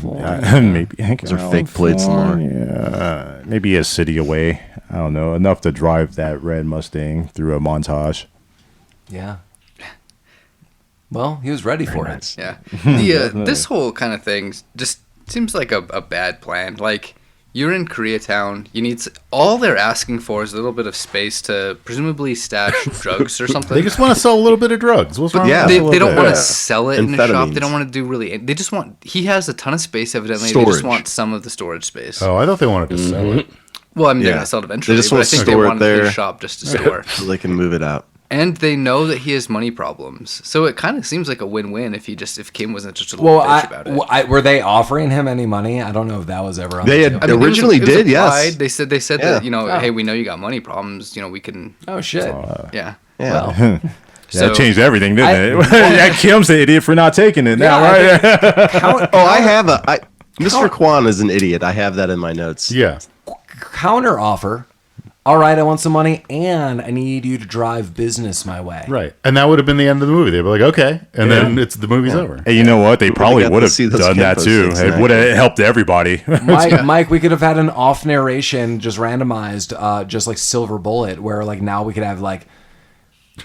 F: maybe.
C: Those are fake plates, Lamar.
F: Yeah, maybe a city away. I don't know, enough to drive that red Mustang through a montage.
B: Yeah. Well, he was ready for it.
D: Yeah. The this whole kind of thing just seems like a bad plan. Like, you're in Koreatown. You need all they're asking for is a little bit of space to presumably stash drugs or something.
A: They just want to sell a little bit of drugs. What's wrong?
C: Yeah.
A: with
D: They don't want to
C: Yeah.
D: sell it in a shop.
C: Amphetamines.
D: They don't want to do really. They just want. He has a ton of space, evidently. They
C: Storage.
D: just want some of the storage space.
A: Oh, I thought they wanted to sell it.
D: Well, I mean, they're
C: Yeah.
D: going to sell it eventually.
C: They just
D: but I
C: want to
D: think they
C: store it
D: wanted
C: there.
D: his shop just to store.
C: So they can move it out.
D: And they know that he has money problems, so it kind of seems like a win-win if Kim wasn't just a little
B: Well,
D: bitch about it.
B: were they offering him any money? I don't know if that was ever on
C: They
B: the
C: had-
B: table.
D: I mean,
C: originally
D: it was
C: did, yes.
D: applied. They said
C: Yeah.
D: that,
B: Oh.
D: hey, we know you got money problems. We can.
B: Oh, shit.
D: Yeah.
C: Yeah.
B: Well,
F: Yeah,
D: So-
F: it changed everything, didn't
B: I-
F: it? Yeah, Kim's the idiot for not taking it now,
B: Yeah,
F: right?
C: I have Mr. Kwan is an idiot. I have that in my notes.
A: Yeah.
B: counter offer. All right, I want some money, and I need you to drive business my way.
A: Right. And that would have been the end of the movie. They'd be like, okay. And then the movie's over.
F: Hey, you know what? They probably
C: got
F: would
C: to
F: have
C: see those
F: done that
C: Kenpo
F: too.
C: sticks
F: It
C: in
F: would have
C: action.
F: helped everybody.
B: Mike, we could have had an off narration, just randomized, just like Silver Bullet, where like now we could have like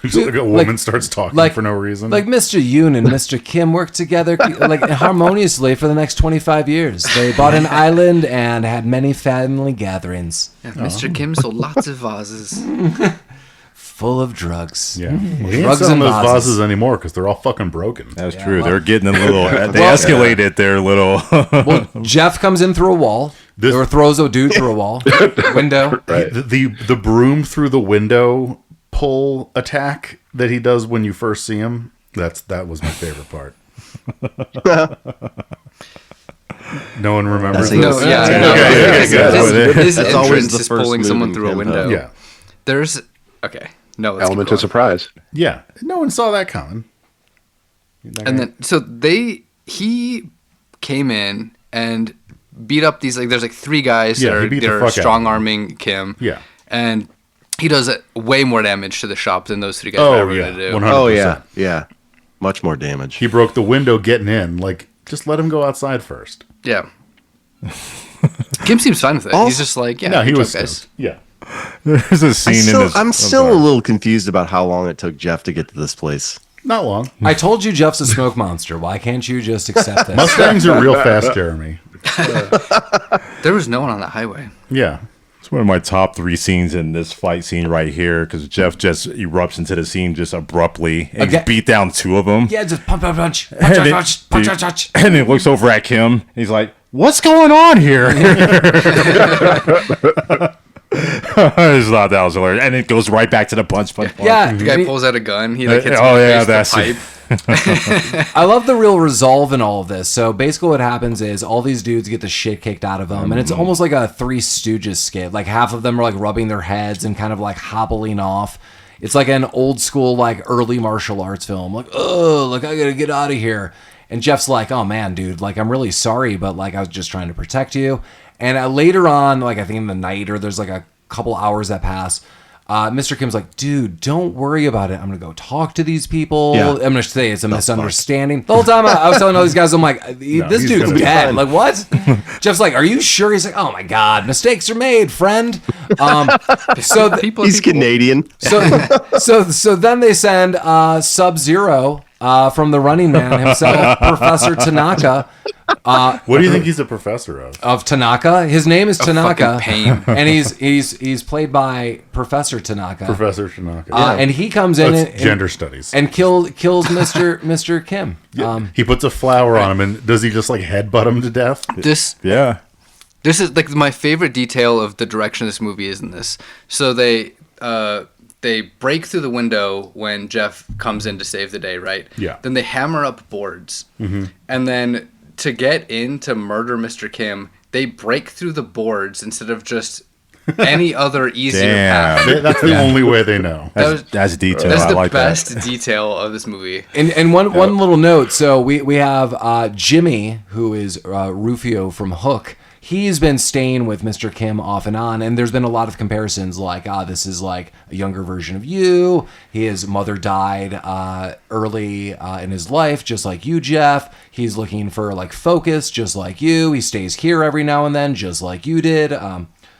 A: Just like a woman starts talking for no reason.
B: Like Mr. Yoon and Mr. Kim worked together like harmoniously for the next 25 years. They bought an island and had many family gatherings
D: Yeah, Mr. Kim sold lots of vases.
B: full of drugs.
A: yeah. Well, he ain't
B: Drugs
A: selling
B: and
A: those
B: vases.
A: vases anymore because they're all fucking broken.
F: That's true. They're getting a little. They escalated their little.
B: Well, Jeff comes in through a wall, or throws a dude through a wall window.
E: Right.
A: The broom through the window pull attack that he does when you first see him, that was my favorite part. No one remembers
C: That's
A: this?
C: it.
D: Yeah,
C: Yeah.
D: no,
A: Okay,
D: his,
A: okay,
D: his
C: That's always
D: entrance
C: the
D: is
C: first
D: pulling
C: move
D: someone
C: in
D: through a
C: Kenpo.
D: window.
A: Yeah.
D: There's okay. No, let's
E: Element
D: keep
E: of
D: going.
E: surprise.
A: Yeah. No one saw that coming.
D: And then so he came in and beat up these there's three guys
A: Yeah, he
D: that
A: beat the
D: they're
A: fuck out of
D: strong
A: them.
D: arming Kim.
A: Yeah.
D: And he does way more damage to the shop than those three guys
A: Oh,
D: were ever
A: yeah.
D: gonna do.
A: 100%.
C: Oh yeah, yeah. Much more damage.
A: He broke the window getting in. Like, just let him go outside first.
D: Yeah. Kim seems fine with it. He's just like, yeah,
A: No, he
D: good
A: was
D: job, guys.
A: stoked. Yeah.
F: There's a scene in this.
C: I'm still a little confused about how long it took Jeff to get to this place.
A: Not long.
B: I told you Jeff's a smoke monster. Why can't you just accept this?
A: Mustangs are real fast, Jeremy.
D: There was no one on that highway.
A: Yeah.
F: It's one of my top 3 scenes in this fight scene right here because Jeff just erupts into the scene just abruptly and
B: Again-
F: beat down 2 of them.
B: Yeah, just punch, punch, punch, punch,
F: And
B: punch,
F: then-
B: punch, punch, punch, punch.
F: And then looks over at Kim. And he's like, "What's going on here?" I just thought that was hilarious. And it goes right back to the punch.
B: Yeah,
D: The guy pulls out a gun. He hits him
F: Oh,
D: in the
F: yeah,
D: face
F: that's
D: with a pipe.
B: I love the real resolve in all of this. So basically what happens is all these dudes get the shit kicked out of them. And it's almost like a Three Stooges skit. Like half of them are like rubbing their heads and kind of like hobbling off. It's like an old school, like early martial arts film. Like, oh, like I gotta get out of here. And Jeff's like, oh man, dude, like I'm really sorry, but like I was just trying to protect you. And later on, like I think in the night or there's like a couple hours that pass, Mr. Kim's like, dude, don't worry about it. I'm going to go talk to these people.
C: Yeah.
B: I'm going to say it's a misunderstanding. The whole time I was telling all these guys, I'm like, this
A: he's
B: dude's
A: gonna be
B: dead.
C: fine.
B: Like, what? Jeff's like, are you sure? He's like, oh my God, mistakes are made, friend. So
D: People
C: He's Canadian.
B: so then they send Sub-Zero from the Running Man himself, Professor Tanaka.
A: What do you think he's a professor of?
B: Tanaka. His name is Tanaka,
D: fucking pain.
B: and he's played by Professor Tanaka.
A: Professor Tanaka.
B: And he comes in
A: That's
B: and
A: gender studies.
B: and kills Mr. Kim.
A: He puts a flower on him, and does he just like headbutt him to death?
D: This is like my favorite detail of the direction this movie is in this. So they break through the window when Jeff comes in to save the day, right?
A: Yeah.
D: Then they hammer up boards, and then to get in to murder Mr. Kim, they break through the boards instead of just any other easier path.
A: That's the only way they know.
F: That's detail.
D: That's
F: I
D: the
F: like
D: best
F: that.
D: detail of this movie.
B: And one little note. So we have Jimmy, who is Rufio from Hook. he's been staying with Mr. Kim off and on, and there's been a lot of comparisons like, this is like a younger version of you. His mother died early in his life, just like you, Jeff. He's looking for like focus, just like you. He stays here every now and then, just like you did.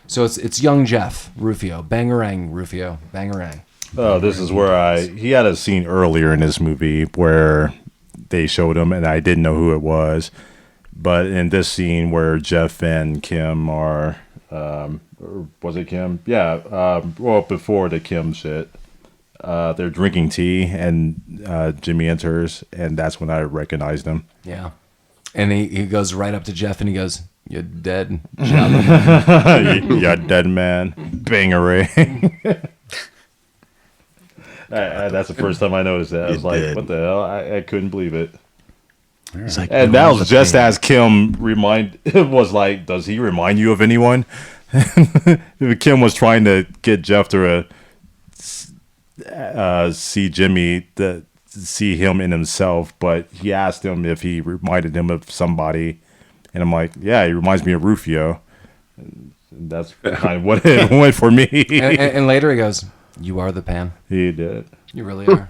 B: So it's young Jeff Rufio, Bangarang Rufio, Bangarang.
F: Oh, this is where he had a scene earlier in this movie where they showed him, and I didn't know who it was. But in this scene where Jeff and Kim are, or was it Kim? Yeah. Well, before the Kim shit, they're drinking tea, and Jimmy enters, and that's when I recognized him.
B: Yeah. And he goes right up to Jeff, and he goes, "You're dead, Jeff."
F: You're dead, man. Bangarang. That's the first time I noticed that. I was like, what the hell? I couldn't believe it.
C: Like,
F: and that was just as Kim was like, does he remind you of anyone? Kim was trying to get Jeff to see Jimmy, to see him in himself, but he asked him if he reminded him of somebody. And I'm like, yeah, he reminds me of Rufio. And that's kind of what it went for me.
B: And later he goes, "You are the pan.
F: He did.
B: You really are."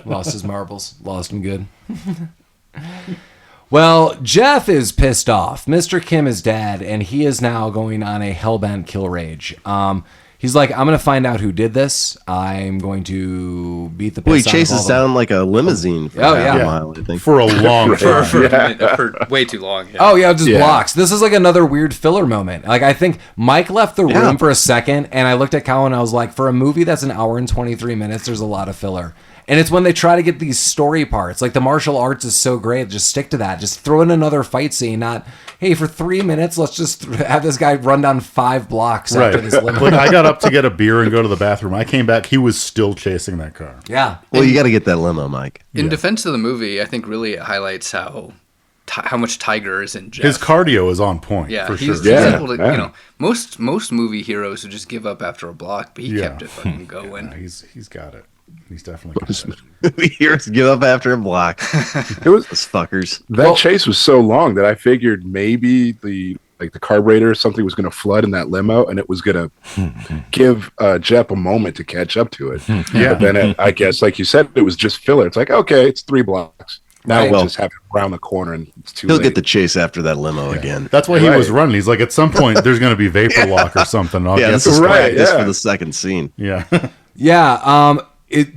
B: Lost his marbles. Lost him good. Well, Jeff is pissed off. Mr. Kim is dead, and he is now going on a hellbent kill rage. He's like, "I'm going to find out who did this. I'm going to beat the piss
C: Well, he
B: out of
C: chases
B: all of them."
C: down like a limousine for half a mile, I think.
A: For a long time.
D: for way too long. Yeah.
B: Oh, yeah, just blocks. This is like another weird filler moment. Like, I think Mike left the room for a second, and I looked at Colin, and I was like, for a movie that's an hour and 23 minutes, there's a lot of filler. And it's when they try to get these story parts. Like, the martial arts is so great. Just stick to that. Just throw in another fight scene. Not, hey, for 3 minutes, let's just have this guy run down 5 blocks after this limo.
A: Like, I got up to get a beer and go to the bathroom. I came back. He was still chasing that car.
B: Yeah.
C: Well, you got to get that limo, Mike.
D: In defense of the movie, I think really it highlights how much Tiger is in Jeff.
A: His cardio is on point,
D: Yeah,
A: for
D: he's
A: sure.
D: able to, most movie heroes would just give up after a block, but he kept it fucking going.
A: Yeah, he's got it. He's definitely got it.
C: We hear us give up after a block.
E: It was
C: Those fuckers.
E: that chase was so long that I figured maybe the carburetor or something was going to flood in that limo, and it was going to give Jeff a moment to catch up to it. But then I guess, like you said, it was just filler. It's like, okay, it's 3 blocks. Now we'll just have it around the corner, and it's too
C: He'll
E: late.
C: get the chase after that limo again.
A: That's why he was running. He's like, at some point, there's going to be vapor lock or something. I'll
C: Yeah,
A: get
C: that's
A: this
C: just
A: right.
C: practice for the second scene.
A: Yeah.
B: Yeah.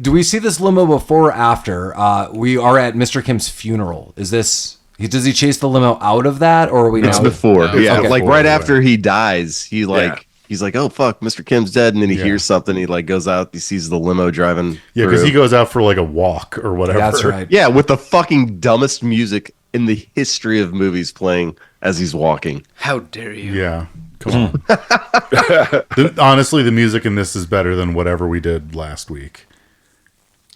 B: Do we see this limo before or after? We are at Mr. Kim's funeral. Is this... Does he chase the limo out of that, or are we
C: It's
B: now...
C: before. Yeah,
B: Okay.
C: like right after he dies, he's like, oh, fuck, Mr. Kim's dead. And then he hears something. He like goes out. He sees the limo driving.
A: Yeah, because he goes out for like a walk or whatever.
B: That's right.
C: Yeah, with the fucking dumbest music in the history of movies playing as he's walking.
D: How dare you?
A: Yeah. Come on. Honestly, the music in this is better than whatever we did last week.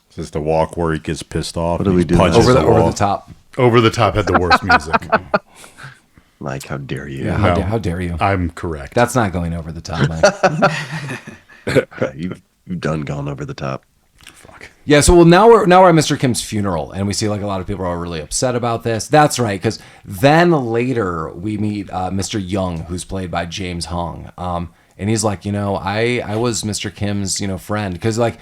F: It's just the walk where he gets pissed off.
C: What do we do?
B: Over the
F: wall.
B: top.
A: Over the Top had the worst music.
C: Like, how dare you?
B: Yeah,
A: No.
B: how dare you?
A: I'm correct.
B: That's not going over the top, Mike.
C: You've done gone over the top.
A: Fuck.
B: Yeah, so now we're at Mr. Kim's funeral, and we see like a lot of people are really upset about this. That's right, because then later we meet Mr. Young, who's played by James Hong, and he's like, I was Mr. Kim's friend, because like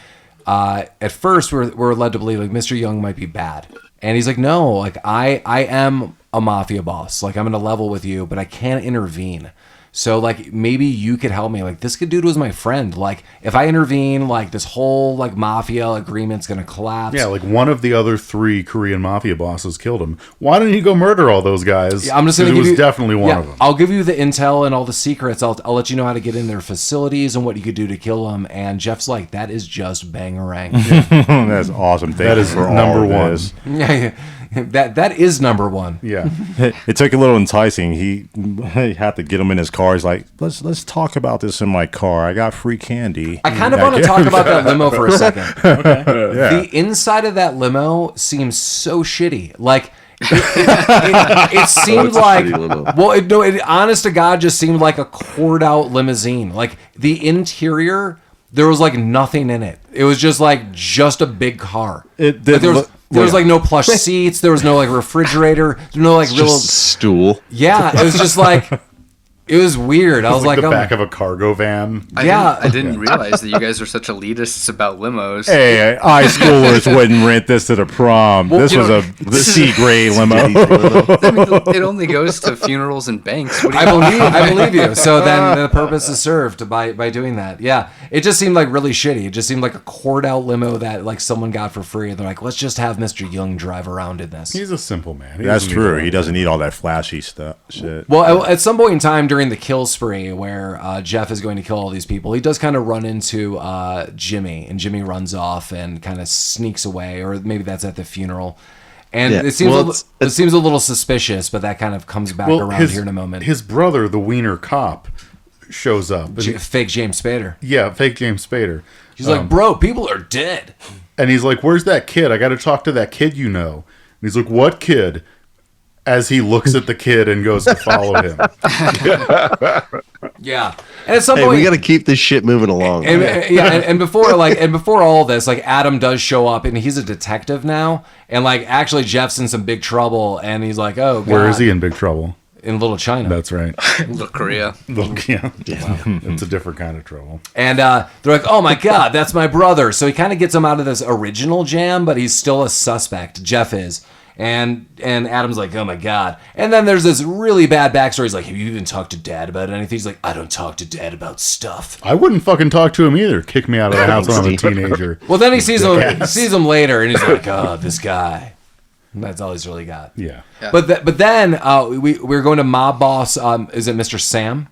B: at first we're led to believe like Mr. Young might be bad, and he's like, no, like I am a mafia boss, like I'm gonna level with you, but I can't intervene. So like maybe you could help me. Like this dude was my friend. Like if I intervene, like this whole like mafia agreement's gonna collapse.
A: Yeah, like one of the other 3 Korean mafia bosses killed him. Why didn't he go murder all those guys?
B: Yeah, I'm just gonna give
A: was
B: you
A: definitely one of them.
B: I'll give you the intel and all the secrets. I'll let you know how to get in their facilities and what you could do to kill them. And Jeff's like, that is just Bangarang.
F: That's awesome.
A: That is number one.
B: Yeah. That is number 1.
A: Yeah.
F: It took a little enticing. He had to get him in his car. He's like, let's talk about this in my car. I got free candy.
B: I kind of want to talk about that limo for a second. The inside of that limo seems so shitty. Like it seemed like, it honest to God just seemed like a cored out limousine. Like the interior, there was like nothing in it. It was just a big car. there was like no plush seats. There was no like refrigerator. There was no like real
C: Just a stool.
B: Yeah, it was just like it was weird. I was like,
A: the back of a cargo van.
B: Yeah.
D: I didn't realize that you guys were such elitists about limos.
F: Hey, high schoolers wouldn't rent this to the prom. This was a sea gray limo.
D: It only goes to funerals and banks. What do you
B: I believe you. So then the purpose is served by doing that. Yeah, it just seemed like really shitty. It just seemed like a cored out limo that like someone got for free. They're like, let's just have Mr. Young drive around in this.
A: He's a simple man.
F: That's true. He doesn't need all that flashy stuff. Shit.
B: Well, at some point in time during the kill spree where Jeff is going to kill all these people, he does kind of run into Jimmy, and Jimmy runs off and kind of sneaks away, or maybe that's at the funeral. And it seems it seems a little suspicious, but that kind of comes back around here in a moment.
A: His brother, the wiener cop, shows up.
B: Fake James Spader.
A: Yeah, fake James Spader.
B: He's like, bro, people are dead.
A: And he's like, where's that kid? I got to talk to that kid you know. And he's like, what kid? As he looks at the kid and goes to follow him.
B: Yeah. And at some point,
C: we got to keep this shit moving along.
B: And before all this, like Adam does show up, and he's a detective now, and like actually Jeff's in some big trouble, and he's like, oh, God.
A: Where is he in big trouble?
B: In Little China.
A: That's right.
D: Little Korea.
A: Yeah. It's a different kind of trouble.
B: And they're like, oh my God, that's my brother. So he kind of gets him out of this original jam, but he's still a suspect. Jeff is. And Adam's like, oh my God. And then there's this really bad backstory. He's like, have you even talked to Dad about anything? He's like, I don't talk to Dad about stuff.
A: I wouldn't fucking talk to him either. Kick me out of the house when I'm a teenager.
B: Well, then he sees him later, and he's like, oh, this guy. And that's all he's really got.
A: Yeah.
B: But then we're going to mob boss. Is it Mr. Sam?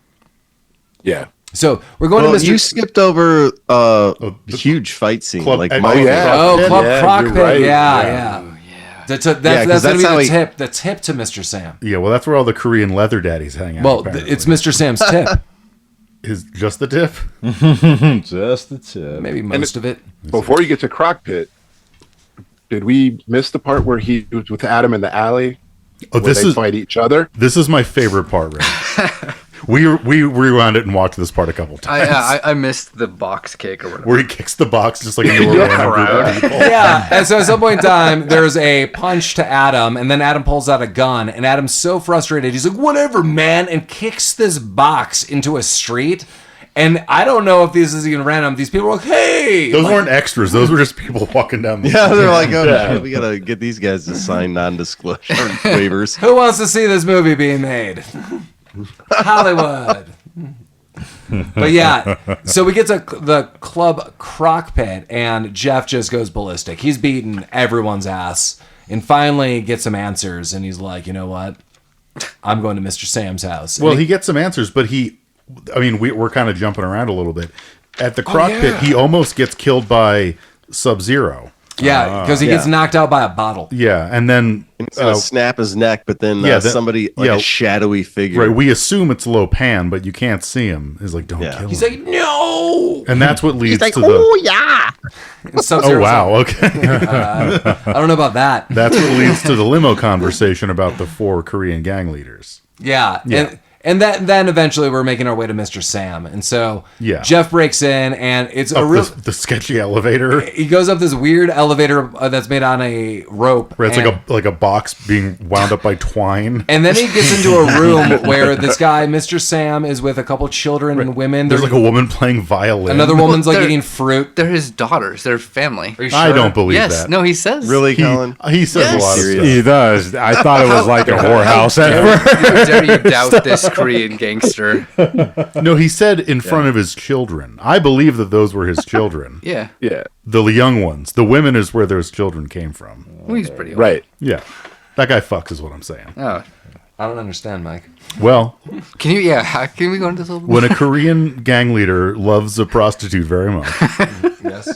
E: Yeah.
B: So we're going to Mr.
C: You skipped over a huge fight scene.
A: Club-
C: like
A: oh,
C: Mako.
B: Oh, Club
E: Yeah,
B: Croc-Pit.
E: you're right.
B: Yeah. That's going to be the tip to Mr. Sam.
A: Yeah, well, that's where all the Korean leather daddies hang out.
B: Well,
A: apparently.
B: it's Mr. Sam's tip.
A: Just the tip?
F: Just the tip.
B: Maybe most of it.
E: Before you get to Croc-Pit, did we miss the part where he was with Adam in the alley?
A: Oh,
E: where they fight each other?
A: This is my favorite part, right? We rewound it and watched this part a couple times.
D: I missed the box kick or whatever.
A: Where he kicks the box just like into a random group of people.
B: Yeah, and so at some point in time, there's a punch to Adam, and then Adam pulls out a gun, and Adam's so frustrated, he's like, whatever, man, and kicks this box into a street. And I don't know if this is even random. These people are like, hey!
A: Those weren't extras. Those were just people walking down the street.
C: Yeah, they're like, oh, shit, we got to get these guys to sign non-disclosure waivers.
B: Who wants to see this movie being made? Hollywood. But yeah, so we get to the club Croc-Pit, and Jeff just goes ballistic. He's beaten everyone's ass and finally gets some answers, and he's like, you know what? I'm going to Mr. Sam's house.
A: Well, he gets some answers, but we're kind of jumping around a little bit. At the Croc-Pit, he almost gets killed by Sub-Zero.
B: Yeah, because he gets knocked out by a bottle.
A: Yeah, and then
C: He's gonna snap his neck, but then somebody a shadowy figure.
A: Right, we assume it's Lopan, but you can't see him. He's like, don't kill him.
B: He's like, no!
A: And that's what leads to
C: yeah.
A: Oh, wow, okay.
B: I don't know about that.
A: That's what leads to the limo conversation about the 4 Korean gang leaders.
B: Yeah. And then eventually we're making our way to Mr. Sam. And so Jeff breaks in, and it's
A: the sketchy elevator.
B: He goes up this weird elevator that's made on a rope.
A: Right, it's like a box being wound up by twine.
B: And then he gets into a room where this guy, Mr. Sam, is with a couple children and women.
A: There's like a woman playing violin.
B: Another woman's like eating fruit.
D: They're his daughters. They're family.
B: Are you sure?
A: I don't believe that.
D: Yes. No, he says.
C: Really, Collin?
A: He says a lot of stuff.
F: He does. I thought it was like a whorehouse at first.
D: How dare you doubt this Korean gangster?
A: No, he said in front of his children. I believe that those were his children.
D: Yeah.
A: The young ones. The women is where those children came from.
D: Well, he's pretty old.
E: Right.
A: Yeah. That guy fucks is what I'm saying.
D: Oh.
B: I don't understand, Mike.
A: Well,
D: can we go into this a little bit?
A: When a Korean gang leader loves a prostitute very much.
B: Yes.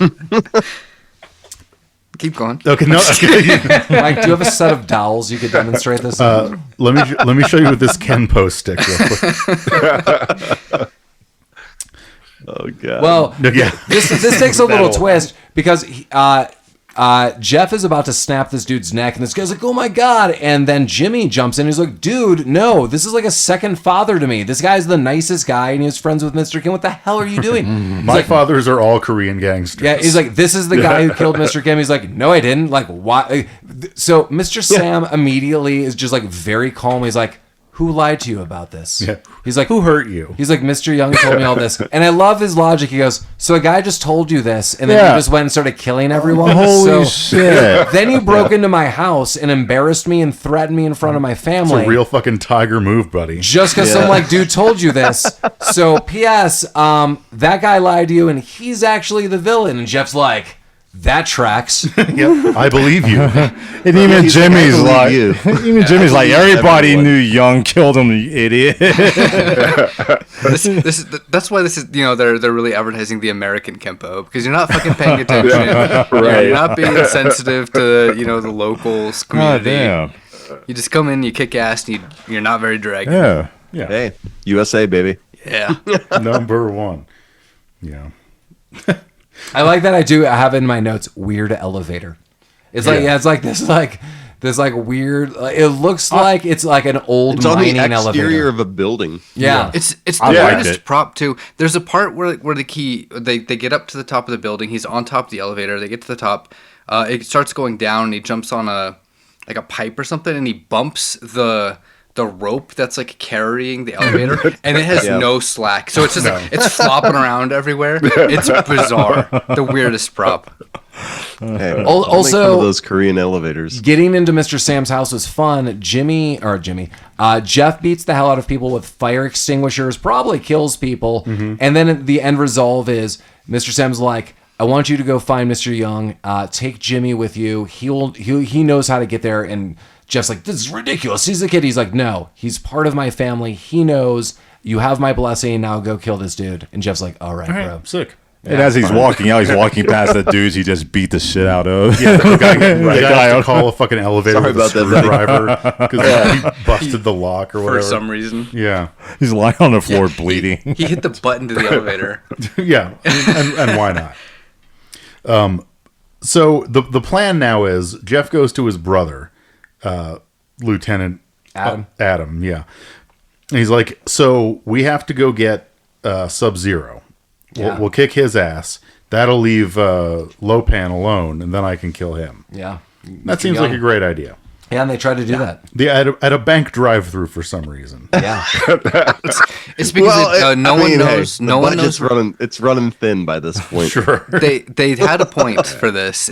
D: Keep going.
A: Okay, no. Okay.
B: Mike, do you have a set of dowels you could demonstrate this?
A: Let me show you with this Kenpo stick real quick.
C: Oh god.
B: Well, this takes a little twist because Jeff is about to snap this dude's neck, and this guy's like, oh my God. And then Jimmy jumps in. He's like, dude, no, this is like a second father to me. This guy's the nicest guy, and he's friends with Mr. Kim. What the hell are you doing?
A: My fathers are all Korean gangsters.
B: Yeah, he's like, this is the guy who killed Mr. Kim. He's like, no, I didn't. Like, why? So Mr. Sam immediately is just like very calm. He's like, who lied to you about this?
A: Yeah.
B: He's like,
A: who hurt you?
B: He's like, Mr. Young told me all this. And I love his logic. He goes, so a guy just told you this, and then you just went and started killing everyone?
F: Holy shit.
B: Then you broke into my house and embarrassed me and threatened me in front of my family.
A: It's a real fucking tiger move, buddy.
B: Just because some like dude told you this. So P.S. That guy lied to you, and he's actually the villain. And Jeff's like, that tracks.
A: Yep, I believe you.
F: And even Jimmy's like, Jimmy's like, everybody knew Young killed him, you idiot.
D: That's why this is, they're really advertising the American Kenpo, because you're not fucking paying attention.
E: Right.
D: You're not being sensitive to the local community.
F: Damn.
D: You just come in, you kick ass, and you're not very direct.
F: Yeah.
A: Yeah.
C: Hey, USA, baby.
D: Yeah.
A: Number one. Yeah.
B: I like that. I have in my notes weird elevator. It's like it's like this weird. It looks like it's like an old
C: It's on the
B: mining
C: exterior
B: elevator.
C: of a building.
B: Yeah.
D: It's the
F: I liked
D: weirdest
F: it.
D: prop too. There's a part where they get up to the top of the building. He's on top of the elevator. They get to the top. It starts going down, and he jumps on a pipe or something, and he bumps the rope that's like carrying the elevator, and it has no slack, so it's just it's flopping around everywhere. It's bizarre. The weirdest prop.
C: Hey,
B: Also,
C: some of those Korean elevators.
B: getting into Mr. Sam's house was fun. Jeff beats the hell out of people with fire extinguishers, probably kills people, and then the end resolve is Mr. Sam's like, I want you to go find Mr. Young. Take Jimmy with you. He knows how to get there. And Jeff's like, this is ridiculous. He's a kid. He's like, no, he's part of my family. He knows. You have my blessing. Now go kill this dude. And Jeff's like, all right, bro.
A: Sick.
F: And as he's walking out, he's walking past the dudes he just beat the shit out of.
A: Yeah, the guy has to call a fucking elevator
C: Sorry
A: with a
C: about that,
A: screwdriver because he busted the lock or whatever.
D: For some reason.
A: Yeah.
F: He's lying on the floor bleeding.
D: He hit the button to the elevator.
A: Yeah. And why not? So the plan now is Jeff goes to his brother, Lieutenant
B: Adam.
A: Yeah. And he's like, so we have to go get Sub-Zero.
B: Yeah.
A: We'll kick his ass. That'll leave Lopan alone, and then I can kill him.
B: Yeah.
A: That seems like a great idea.
B: Yeah, and they tried to do that.
A: At a bank drive-through for some reason.
B: Yeah.
D: It's because no one knows.
C: Hey,
D: no one knows.
C: It's running thin by this point.
A: Sure.
D: They had a point for this.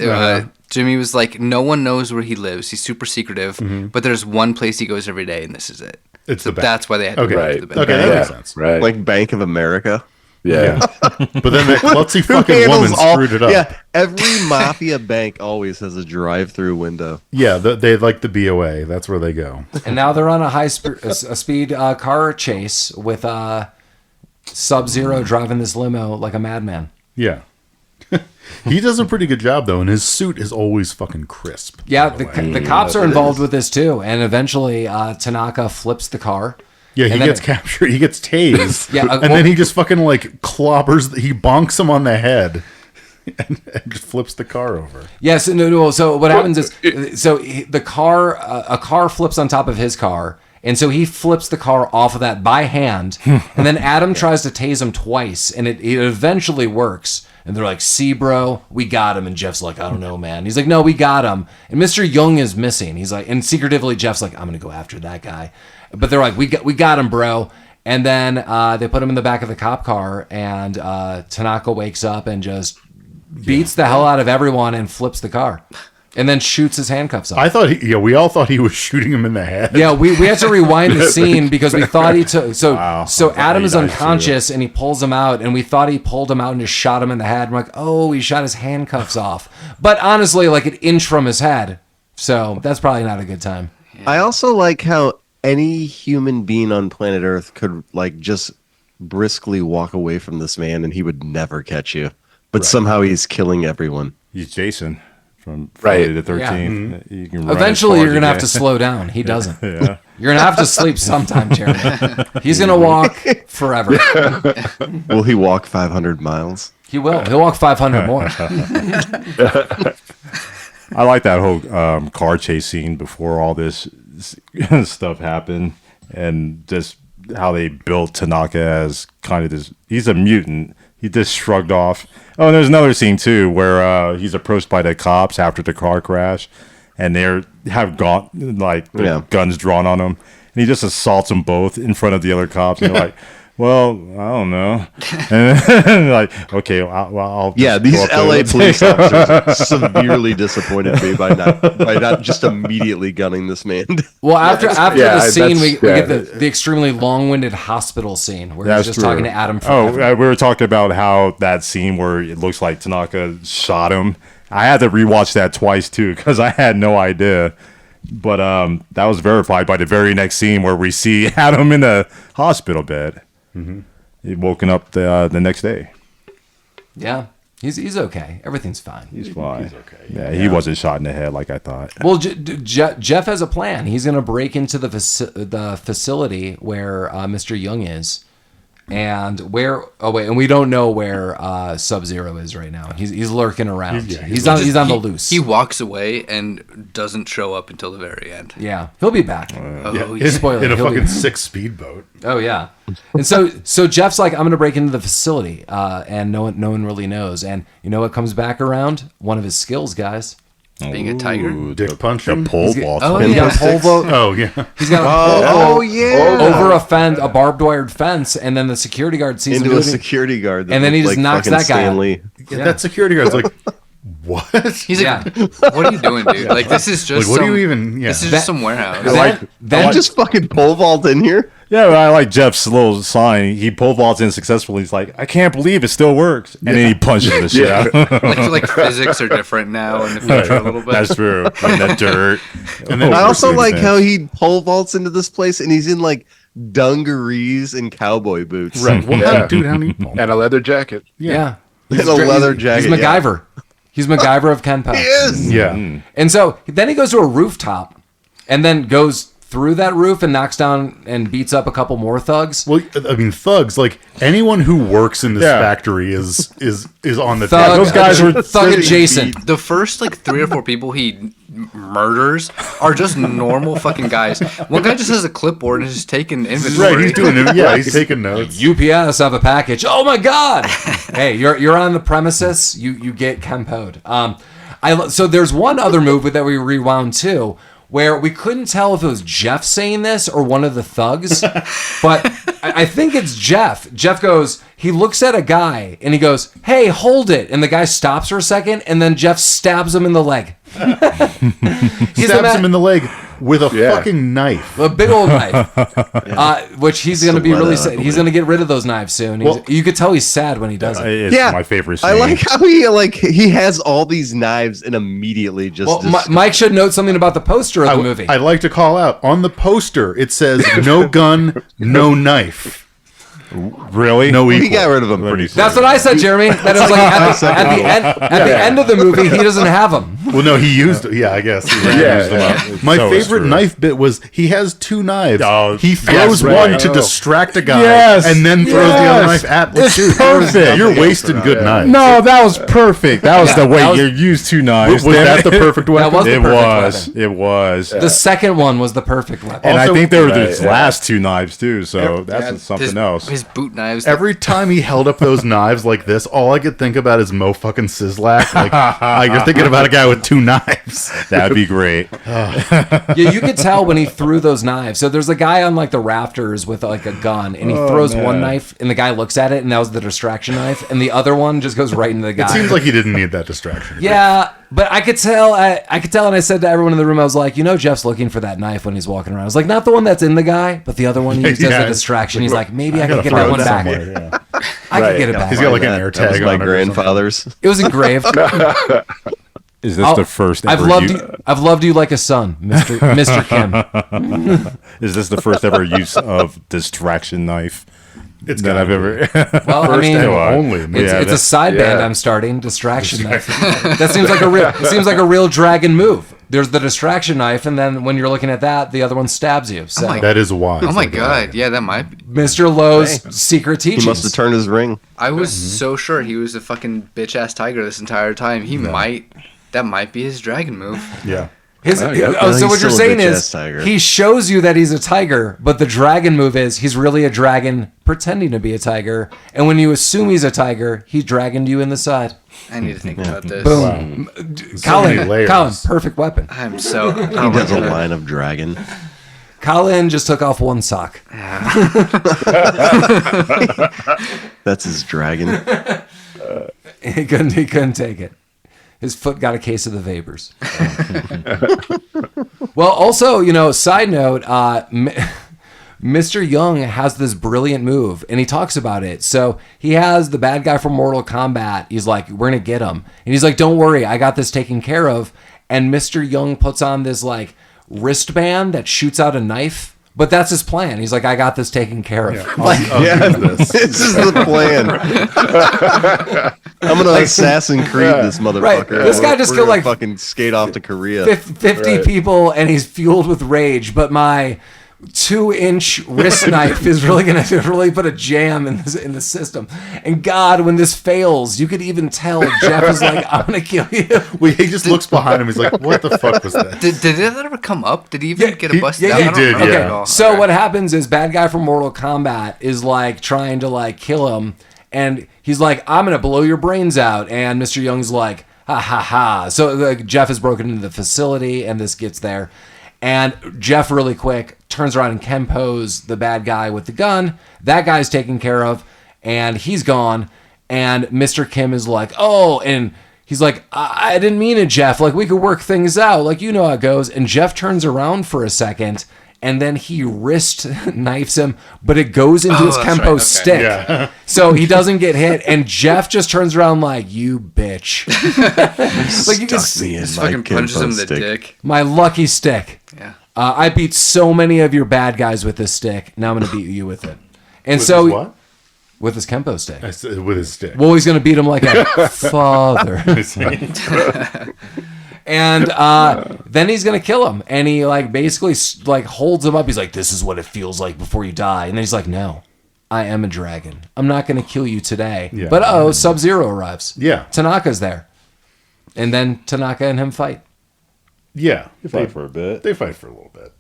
D: Jimmy was like, no one knows where he lives. He's super secretive, but there's one place he goes every day, and this is it.
A: It's the bank.
D: That's why they had to go
E: Right.
D: to the bank.
A: Okay, that makes sense.
E: Right.
C: Like Bank of America.
E: Yeah.
A: But then that klutzy
C: Who
A: fucking
C: handles
A: woman screwed it up.
C: Yeah, every mafia bank always has a drive-through window.
A: Yeah, they like the BOA. That's where they go.
B: And now they're on a speed car chase with Sub-Zero driving this limo like a madman.
A: Yeah. He does a pretty good job, though, and his suit is always fucking crisp.
B: Yeah,
A: by the way.
B: the cops are involved with this too, and eventually Tanaka flips the car.
A: Yeah, he
B: and then-
A: gets captured. He gets tased.
B: Yeah,
A: and then he just fucking like clobbers. He bonks him on the head, and just flips the car over.
B: Yes, no. So what happens is, a car flips on top of his car, and so he flips the car off of that by hand, and then Adam tries to tase him twice, and it eventually works. And they're like, "See, bro, we got him." And Jeff's like, "I don't know, man." He's like, "No, we got him." And Mr. Young is missing. He's like, and secretively, Jeff's like, "I'm gonna go after that guy." But they're like, "We got him, bro." And then they put him in the back of the cop car, and Tanaka wakes up and just beats the hell out of everyone and flips the car, and then shoots his handcuffs off.
A: I thought, we all thought he was shooting him in the head.
B: Yeah, we had to rewind the scene because we thought he took. So
F: Wow.
B: so Adam
F: He
B: is
F: died too.
B: unconscious and he pulls him out, and we thought he pulled him out and just shot him in the head. I'm like, oh, he shot his handcuffs off, but honestly, like an inch from his head. So that's probably not a good time.
C: I also like how any human being on planet Earth could like just briskly walk away from this man and he would never catch you. But somehow he's killing everyone.
F: He's Jason from
E: Right.
F: Friday the 13th. You can run as
B: Eventually,
F: far
B: you're
F: as
B: gonna
F: you
B: have to
F: can.
B: slow down. He doesn't.
F: Yeah.
B: You're gonna have to sleep sometime, Jeremy. He's gonna walk forever.
C: Will he walk 500 miles?
B: He will. He'll walk 500 more.
F: I like that whole car chase scene before all this stuff happened, and just how they built Tanaka as kind of this. He's a mutant. He just shrugged off. Oh, and there's another scene too where he's approached by the cops after the car crash, and they have guns drawn on him, and he just assaults them both in front of the other cops. And they're like, "Well, I don't know," and like, "Okay, I'll
C: yeah." These LA police officers severely disappointed me by not just immediately gunning this man.
B: Well, after the scene, we get the extremely long-winded hospital scene where he's just talking to Adam.
F: We were talking about how that scene where it looks like Tanaka shot him. I had to rewatch that twice too because I had no idea. But that was verified by the very next scene where we see Adam in the hospital bed. Mm-hmm. He woken up the next day.
B: Yeah, he's okay. Everything's fine.
F: He's fine. He's okay. Yeah, he wasn't shot in the head like I thought.
B: Well, Jeff has a plan. He's going to break into the facility where Mr. Young is, and and we don't know where Sub-Zero is right now. He's lurking around. He's on the loose.
D: He walks away and doesn't show up until the very end.
B: Yeah, he'll be back.
A: Spoiler, in a fucking 6 speedboat.
B: Oh yeah. And so Jeff's like, I'm gonna break into the facility, and no one really knows. And you know what comes back around? One of his skills, guys.
D: Being a tiger,
A: dick punching,
F: pole vault.
B: He's got a pole vault.
A: Oh yeah,
B: he's got a pole vault over a barbed wired fence, and then the security guard sees
C: into
B: him
C: a security guard,
B: and then he just knocks that guy out.
A: Yeah, that security guard's like, what?
D: He's like, what are you doing, dude? Like, this is just
A: what do you even? Yeah.
D: This is just some warehouse.
C: Then just fucking pole vault in here.
F: Yeah, I like Jeff's little sign. He pole vaults in successfully. He's like, I can't believe it still works. And then he punches the shit out.
D: like physics are different now in the future a little bit.
F: That's true. In the dirt.
C: And then I also like how he pole vaults into this place and he's in like dungarees and cowboy boots.
A: Right. Well, dude, how do you
E: and a leather jacket.
B: Yeah.
C: And a leather jacket.
B: He's MacGyver. He's MacGyver of Kenpo.
C: He is.
A: Yeah.
B: And so then he goes to a rooftop and then goes through that roof and knocks down and beats up a couple more thugs.
A: Well, I mean, thugs, like anyone who works in this factory is on the
B: thug.
A: team.
B: Those guys were thug adjacent.
D: The first like 3 or 4 people he murders are just normal fucking guys. One guy just has a clipboard and is just taking inventory.
A: Right, he's doing it. Yeah, he's taking notes.
B: UPS have a package. Oh my god! Hey, you're on the premises. You get Kenpo'd. So there's one other move that we rewound too, where we couldn't tell if it was Jeff saying this or one of the thugs, but I think it's Jeff. Jeff goes, he looks at a guy and he goes, "Hey, hold it!" And the guy stops for a second, and then Jeff stabs him in the leg.
A: Stabs him in the leg with a fucking knife,
B: a big old knife, which he's going to be really sad. He's going to get rid of those knives soon. You could tell he's sad when he does it.
F: It's my favorite scene.
C: I like how he has all these knives and immediately just.
B: Well, Mike should note something about the poster of the movie.
A: I'd like to call out on the poster. It says "No gun, no knife."
F: Really?
A: No,
C: he got rid of them pretty soon.
B: That's what I said, Jeremy. That it was like at the end of the movie, he doesn't have them.
A: Well, no, he used. Yeah, I guess. My favorite knife bit was he has 2 knives.
F: Oh,
A: he throws one to distract a guy, and then throws the other knife at the dude.
F: Perfect.
A: You're wasting good knives.
F: No, that was perfect. That was the way you used 2 knives.
A: Was that the perfect weapon?
B: That was the perfect weapon.
F: It was.
B: The second one was the perfect weapon.
F: And I think they were the last 2 knives too. So that's something else.
D: His boot knives.
A: Every time he held up those knives like this, all I could think about is Mo fucking Sislak. Like, you're thinking about a guy with 2 knives.
F: That'd be great.
B: Yeah, you could tell when he threw those knives. So there's a guy on like the rafters with like a gun, and he throws one knife, and the guy looks at it, and that was the distraction knife, and the other one just goes right into the guy.
A: It seems like he didn't need that distraction.
B: Yeah, but I could tell. I could tell, and I said to everyone in the room, I was like, Jeff's looking for that knife when he's walking around. I was like, not the one that's in the guy, but the other one he used as a distraction. He's like, maybe I could get that one back. I could get it back.
A: He's got like an air tag.
C: That was my grandfather's.
B: It was engraved.
F: Is this the first ever?
B: I've loved you like a son, Mr. Kim.
F: Is this the first ever use of distraction knife?
A: It's
F: that I've ever.
B: Well, I mean,
A: only.
B: It's a side band I'm starting. Distraction knife. That seems like a real. It seems like a real dragon move. There's the distraction knife, and then when you're looking at that, the other one stabs you. So
A: that is why.
D: Oh my god! Yeah, that might be
B: Mr. Lowe's secret teachings.
C: He must have turned his ring.
D: I was so sure he was a fucking bitch ass tiger this entire time. He might That might be his dragon move.
A: Yeah.
B: So
C: he's
B: what you're
C: still a
B: saying
C: bitch-ass
B: is
C: tiger.
B: he shows you that he's a tiger, but the dragon move is he's really a dragon pretending to be a tiger. And when you assume he's a tiger, he dragoned you in the side.
D: I need to think about this.
B: Boom.
A: So many layers.
B: Colin, perfect weapon.
D: I'm so.
C: He does a line of dragon.
B: Colin just took off one sock.
C: That's his dragon.
B: He couldn't take it. His foot got a case of the vapors. Well, also, side note, Mr. Young has this brilliant move, and he talks about it. So he has the bad guy from Mortal Kombat. He's like, we're going to get him. And he's like, don't worry, I got this taken care of. And Mr. Young puts on this, like, wristband that shoots out a knife. But that's his plan. He's like, I got this taken care of.
A: I'll do this.
C: This is the plan. I'm gonna Assassin's Creed this motherfucker.
B: Right. This guy just
C: We're
B: killed,
C: gonna
B: like,
C: fucking skate off to Korea.
B: 50 people, and he's fueled with rage. But my 2-inch wrist knife is really going to really put a jam in the system. And God, when this fails, you could even tell Jeff is like, I'm going to kill you.
A: Well, he just looks behind him. He's like, what the fuck was that?
D: Did that ever come up? Did he even get a bust
B: Yeah,
D: down?
B: he
D: I don't
A: did,
D: remember
A: yeah.
D: at all.
B: So
D: Okay.
B: what happens is bad guy from Mortal Kombat is like trying to like kill him, and he's like, I'm gonna blow your brains out, and Mr. Young's like, ha ha ha. So like, Jeff is broken into the facility, and this gets there, and Jeff really quick turns around and Kenpo's the bad guy with the gun. That guy's taken care of, and he's gone, and Mr. Kim is like, oh, and he's like, I didn't mean it, Jeff. Like, we could work things out. Like, you know how it goes. And Jeff turns around for a second, and then he wrist knifes him, but it goes into his
D: that's
B: Kenpo
D: right, okay.
B: stick.
A: Yeah.
B: So he doesn't get hit, and Jeff just turns around like, you bitch. Like, you
C: Stuck
B: just,
C: me in
D: Just
C: my
D: fucking punches him in
C: Kenpo
D: the
C: stick.
D: dick.
B: my lucky stick.
D: Yeah.
B: I beat so many of your bad guys with this stick. Now I'm going to beat you with it. And
A: With
B: so,
A: his what?
B: with his Kenpo stick.
A: I said, with his stick.
B: Well, he's going to beat him like a father. And then he's gonna kill him, and he like basically like holds him up. He's like, "This is what it feels like before you die." And then he's like, "No, I am a dragon. I'm not gonna kill you today."
A: Yeah.
B: But Sub-Zero arrives.
A: Yeah.
B: Tanaka's there, and then Tanaka and him fight.
A: Yeah.
F: You fight for a bit.
A: They fight for a little bit.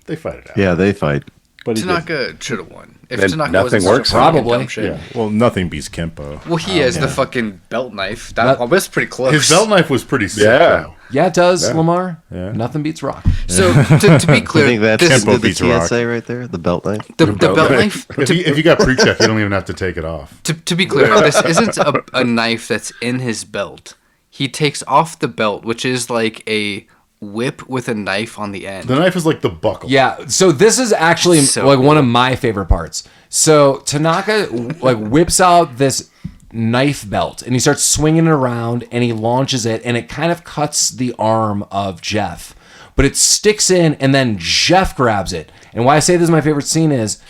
A: They fight it out.
C: Yeah, they fight.
F: But he
D: Tanaka should have won. If
E: Then
D: Tanaka
E: nothing
D: wasn't such a
E: works?
D: fucking
B: Probably.
D: dumb shit.
A: Yeah.
F: well, nothing beats Kenpo.
D: Well, he has the fucking belt knife. That was pretty close.
A: His belt knife was pretty sick.
E: Yeah.
A: though.
B: Yeah, it does,
F: Yeah.
B: Lamar.
F: Yeah.
B: Nothing beats rock.
D: So to be
C: I
D: clear,
C: think that's
D: this,
F: Kenpo
C: the
F: beats rock.
C: TSA right there, the belt knife.
D: the belt knife.
A: If you got pre-check, you don't even have to take it off.
D: To be clear, this isn't a knife that's in his belt. He takes off the belt, which is like a whip with a knife on the end.
A: The knife is like the buckle.
B: Yeah, so this is actually
D: So
B: like one
D: cool.
B: of my favorite parts. So Tanaka like whips out this knife belt and he starts swinging it around and he launches it and it kind of cuts the arm of Jeff, but it sticks in and then Jeff grabs it. And why I say this is my favorite scene is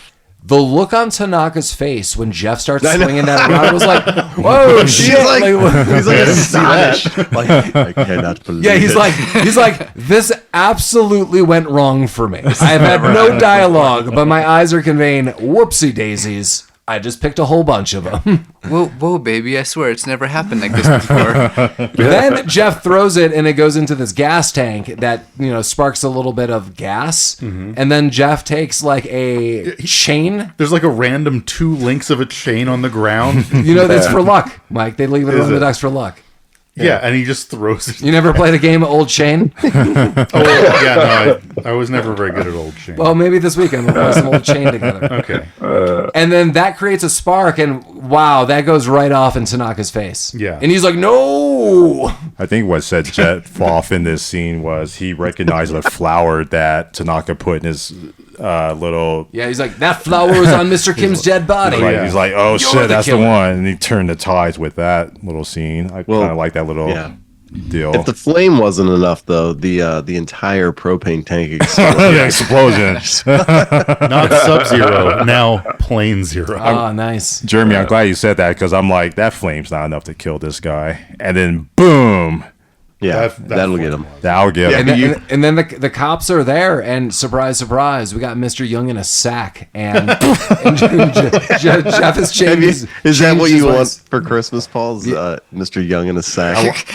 B: the look on Tanaka's face when Jeff starts swinging that around was like, whoa, shit.
C: He's like astonished. Like, I cannot believe
B: Yeah,
C: it.
B: he's like, this absolutely went wrong for me. I have had no dialogue, but my eyes are conveying whoopsie daisies. I just picked a whole bunch of them.
D: Whoa, baby! I swear it's never happened like this before.
B: Then Jeff throws it, and it goes into this gas tank that sparks a little bit of gas. And then Jeff takes like a chain.
A: There's like a random 2 links of a chain on the ground.
B: That's for luck, Mike. They leave it on the decks for luck.
A: Yeah, and he just throws it.
B: You never played a game of Old Chain?
A: Yeah, no, I was never very good at old chain.
B: Well, maybe this weekend we'll play some Old Chain together.
A: Okay.
B: And then that creates a spark, and wow, that goes right off in Tanaka's face.
A: Yeah.
B: And he's like, no!
F: I think what set Jeff off in this scene was he recognized the flower that Tanaka put in his little.
B: Yeah, he's like, that flower was on Mr. Kim's dead body.
F: He's like, oh
B: You're
F: shit,
B: the
F: that's the
B: killer.
F: one. And he turned the tides with that little scene. I kind of like that little deal.
C: If the flame wasn't enough, though, the entire propane tank exploded.
F: The explosion.
A: Not Sub-Zero, now Plain Zero.
B: Oh, nice.
F: Jeremy, I'm glad you said that because I'm like, that flame's not enough to kill this guy. And then boom,
C: Yeah,
A: That-
C: that'll get him.
F: that'll get him.
B: And then the cops are there, and surprise, surprise, we got Mr. Young in a sack, and Jeff is changing.
C: Is that what you want for Christmas, Paul? Is, Mr. Young in a sack?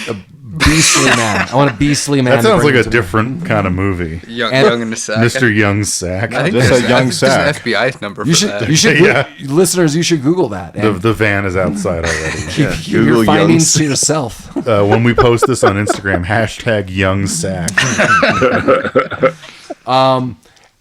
B: beastly man. I want a beastly man.
A: That sounds like a different kind of movie.
D: Young in the sack.
A: Mr. Young's sack.
D: I think
F: Just
D: there's
F: a young
D: there's
F: sack.
D: an FBI number for
B: You should,
D: that.
B: you should,
A: Yeah.
B: listeners, you should Google that.
A: The,
B: And
A: the van is outside already.
B: keep
C: Google
B: your findings
C: Young's-
B: to yourself.
A: When we post this on Instagram, hashtag Young Sack.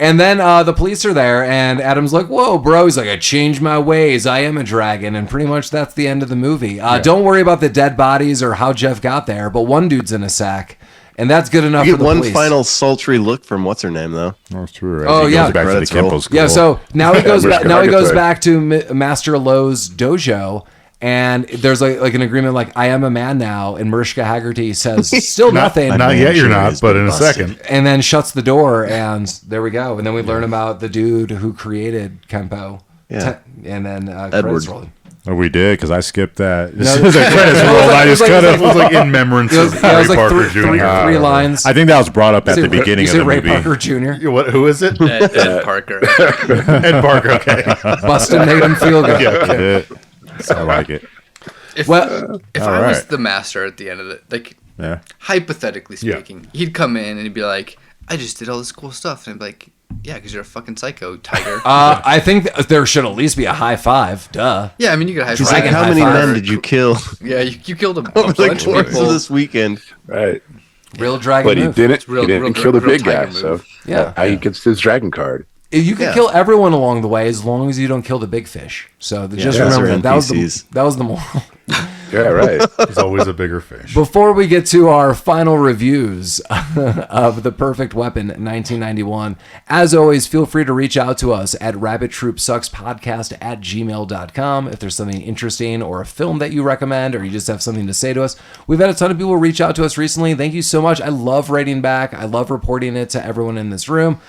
B: And then the police are there, and Adam's like, "Whoa, bro!" He's like, "I changed my ways. I am a dragon." And pretty much that's the end of the movie. Don't worry about the dead bodies or how Jeff got there, but one dude's in a sack, and that's good enough
C: You
B: for
C: get
B: the
C: one
B: police.
C: final sultry look from what's her name though.
F: That's true. Right?
B: Oh,
F: He
B: yeah.
F: goes back to the
C: Credits roll.
F: Kenpo school.
B: Yeah, so now he goes back.
E: Mariska
B: Now he goes
E: Hargitay.
B: back to Master Lowe's dojo, and there's like an agreement, like I am a man now. And Mariska Hargitay says, "Still nothing."
A: Not yet, you're not,
C: has
A: but
C: been
A: in a
C: busted.
A: second.
B: And then shuts the door, and there we go. And then we learn about the dude who created Kenpo.
C: Yeah.
B: And then
C: Edward.
B: credits rolling.
F: Oh, we did because I skipped that.
B: No,
F: As soon as the credits rolled, I just cut
A: It
F: it.
A: was like in remembrance of
B: It
A: Ray
B: was like
A: Parker
B: three
A: Jr.
B: lines.
F: I think that was brought up at
B: You
F: the
B: say-
F: beginning
B: you
F: of
B: say
F: the
B: Ray
F: movie.
B: Parker Jr.
A: Who is it?
D: Ed Parker.
A: Ed Parker, okay.
B: Bustin' made him feel good.
A: Yeah, okay.
F: I like it.
D: If,
B: Well,
D: if
F: all
D: I was
F: right.
D: the master at the end of it, like
F: Yeah.
D: hypothetically
A: Yeah.
D: speaking, he'd come in and he'd be like, "I just did all this cool stuff," and I'd be like, "Yeah, because you're a fucking psycho, tiger."
B: I think there should at least be a high five. Duh.
D: Yeah, I mean, you could high
C: He's
D: five.
C: like, how
B: high
C: many
B: five.
C: men did you kill
D: Yeah, you killed a
C: over the
D: bunch of
C: course
D: people.
C: of this weekend?
E: Right.
B: Real dragon
E: But he
B: move.
E: didn't.
D: real-
E: he didn't
D: real-
E: kill the
D: real
E: big guy.
D: tiger
E: So
D: move.
B: Yeah.
E: he gets his dragon card.
B: You can
C: Yeah.
B: kill everyone along the way as long as you don't kill the big fish. So just
C: those
B: remember
C: are
B: that. Was the,
C: NPCs.
B: that was the moral.
E: Yeah, right.
A: There's always a bigger fish.
B: Before we get to our final reviews of The Perfect Weapon 1991, as always, feel free to reach out to us at rabbittroopsuckspodcast@gmail.com if there's something interesting or a film that you recommend or you just have something to say to us. We've had a ton of people reach out to us recently. Thank you so much. I love writing back. I love reporting it to everyone in this room.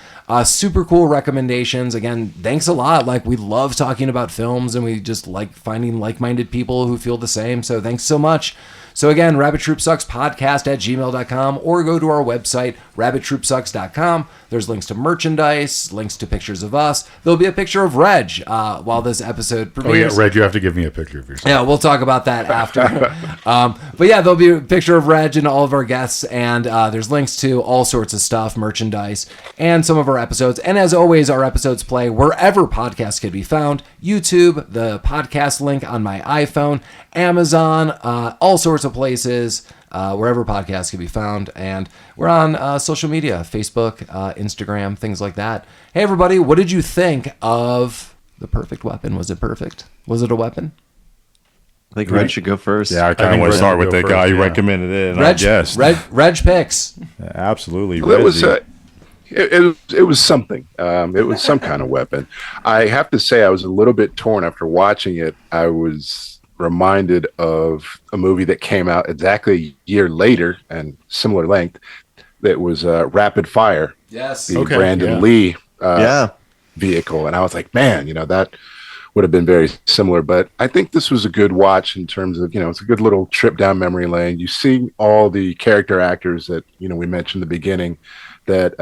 B: Super cool recommendations. Again, thanks a lot. Like, we love talking about films and we just like finding like-minded people who feel the same. So thanks so much. So again, rabbittroopsuckspodcast@gmail.com or go to our website, rabbittroopsucks.com. There's links to merchandise, links to pictures of us. There'll be a picture of Reg while this episode
A: Oh, yeah,
B: premieres.
A: Red, you have to give me a picture of yourself.
B: Yeah, we'll talk about that after. But yeah, there'll be a picture of Reg and all of our guests, and there's links to all sorts of stuff, merchandise, and some of our episodes. And as always, our episodes play wherever podcasts can be found. YouTube, the podcast link on my iPhone, Amazon, all sorts of places, wherever podcasts can be found. And we're on social media, Facebook, Instagram, things like that. Hey, everybody, what did you think of The Perfect Weapon? Was it perfect? Was it a weapon?
C: I think Red should go first.
F: Yeah, I kind of
A: think
F: want to
A: Red
F: start
A: would
F: with
A: go
F: the guy
A: first,
F: who
A: yeah.
F: recommended it, and
B: Reg,
F: I guessed.
B: Reg picks.
F: Absolutely.
E: Well, it was
F: Reggie.
E: it was something. It was some kind of weapon. I have to say, I was a little bit torn after watching it. I was reminded of a movie that came out exactly a year later and similar length. That was Rapid Fire,
B: Yes.
E: the
A: Okay,
E: Brandon
A: yeah.
E: Lee
C: Yeah.
E: vehicle, and I was like, man, that would have been very similar. But I think this was a good watch in terms of, it's a good little trip down memory lane. You see all the character actors that we mentioned in the beginning that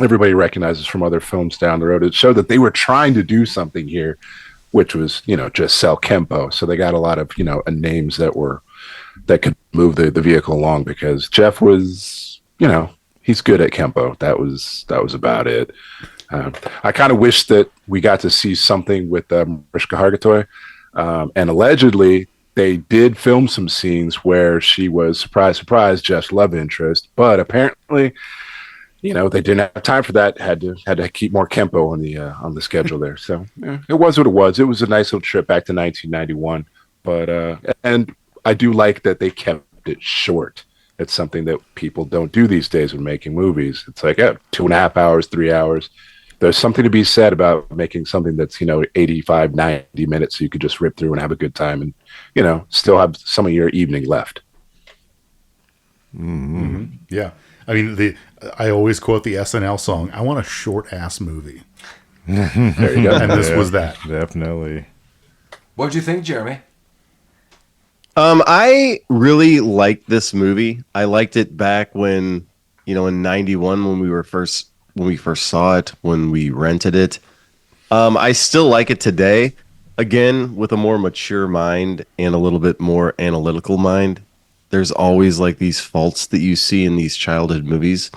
E: everybody recognizes from other films down the road. It showed that they were trying to do something here, which was just sell Kenpo. So they got a lot of names that could move the vehicle along, because Jeff was he's good at Kenpo. That was about it. I kind of wish that we got to see something with Mariska Hargitay, and allegedly they did film some scenes where she was, surprise, Jeff's love interest, but apparently, they didn't have time for that. Had to keep more Kenpo on the schedule there. So it was what it was. It was a nice little trip back to 1991, but and I do like that they kept it short. It's something that people don't do these days when making movies. It's like 2.5 hours, 3 hours. There's something to be said about making something that's 85, 90 minutes, so you could just rip through and have a good time, and still have some of your evening left.
A: Yeah. I mean, I always quote the SNL song, "I want a short-ass movie."
E: There you go.
A: And this was that.
F: Definitely.
B: What'd you think, Jeremy?
C: I really liked this movie. I liked it back when, in 91 when we first saw it, when we rented it. I still like it today, again, with a more mature mind and a little bit more analytical mind. there's always like these faults that you see in these childhood movies.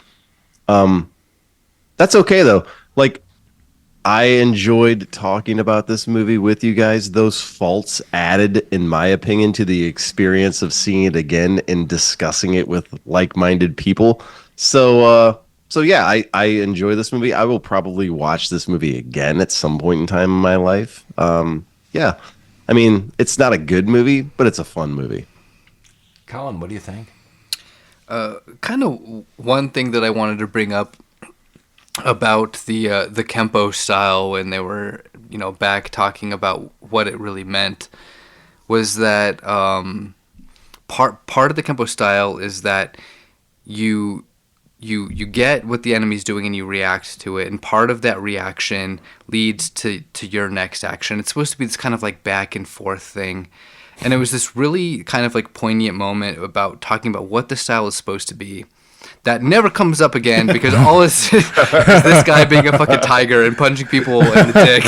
C: That's okay though. Like, I enjoyed talking about this movie with you guys. Those faults added, in my opinion, to the experience of seeing it again and discussing it with like-minded people. So yeah, I enjoy this movie. I will probably watch this movie again at some point in time in my life. Yeah, I mean, it's not a good movie, but it's a fun movie.
B: Collin, what do you think?
D: Kind of one thing that I wanted to bring up about the Kenpo style when they were, back talking about what it really meant was that part of the Kenpo style is that you get what the enemy's doing and you react to it, and part of that reaction leads to your next action. It's supposed to be this kind of like back and forth thing. And it was this really kind of like poignant moment about talking about what the style is supposed to be. That never comes up again because all is this guy being a fucking tiger and punching people in the dick.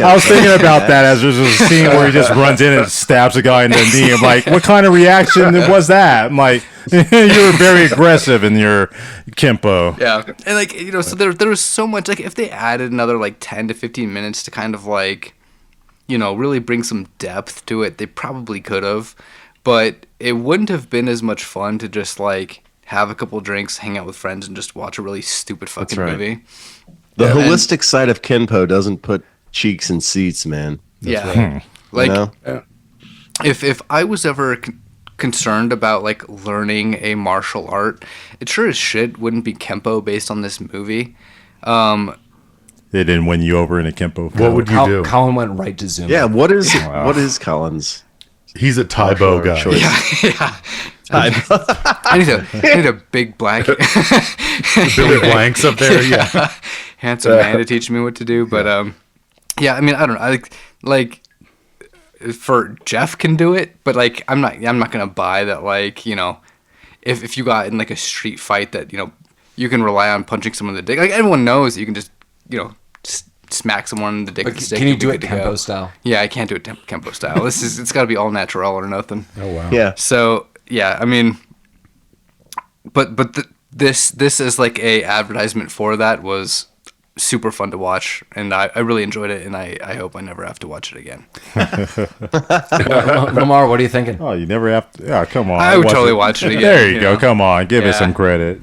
F: I was thinking about that as there's a scene where he just runs in and stabs a guy in the knee. I'm like, what kind of reaction was that? I'm like, you were very aggressive in your Kenpo.
D: Yeah. And like, so there was so much, like if they added another like 10 to 15 minutes to kind of like, really bring some depth to it, they probably could have. But it wouldn't have been as much fun to just like have a couple drinks, hang out with friends, and just watch a really stupid fucking movie.
C: The holistic side of Kenpo doesn't put cheeks in seats, man.
D: That's like, if I was ever concerned about like learning a martial art, it sure as shit wouldn't be Kenpo based on this movie.
F: It didn't win you over in a Kenpo film.
A: What would you do?
B: Collin went right to Zoom.
C: Yeah, what is Collin's?
A: He's a Taibo guy.
D: Yeah. I need a big black
A: Billy Blanks up there. Yeah.
D: handsome man to teach me what to do. But I mean, I don't know. I like for Jeff can do it, but like I'm not gonna buy that. Like if you got in like a street fight that you can rely on punching someone in the dick. Like everyone knows that you can just smack someone in the dick.
B: But
D: with a stick
B: can you
D: and
B: do
D: be
B: it
D: good to go.
B: Kenpo style?
D: Yeah, I can't do it Kenpo style. It's got to be all natural or nothing.
A: Oh wow.
C: Yeah.
D: So yeah, I mean, but this is like a advertisement for that was super fun to watch, and I really enjoyed it, and I hope I never have to watch it again.
B: Lamar, what are you thinking?
F: Oh, you never have to. Yeah, come on.
D: I would totally watch it again.
F: There you go. Come on. Give it some credit.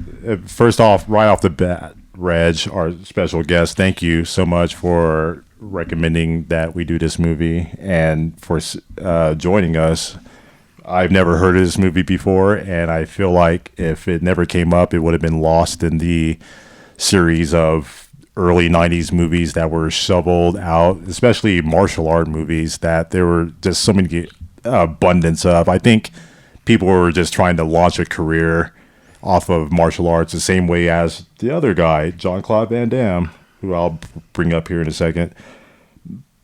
F: First off, right off the bat, Reg, our special guest, thank you so much for recommending that we do this movie and for joining us. I've never heard of this movie before, and I feel like if it never came up, it would have been lost in the series of early 90s movies that were shoveled out, especially martial art movies that there were just so many abundance of. I think people were just trying to launch a career off of martial arts the same way as the other guy, Jean-Claude Van Damme, who I'll bring up here in a second.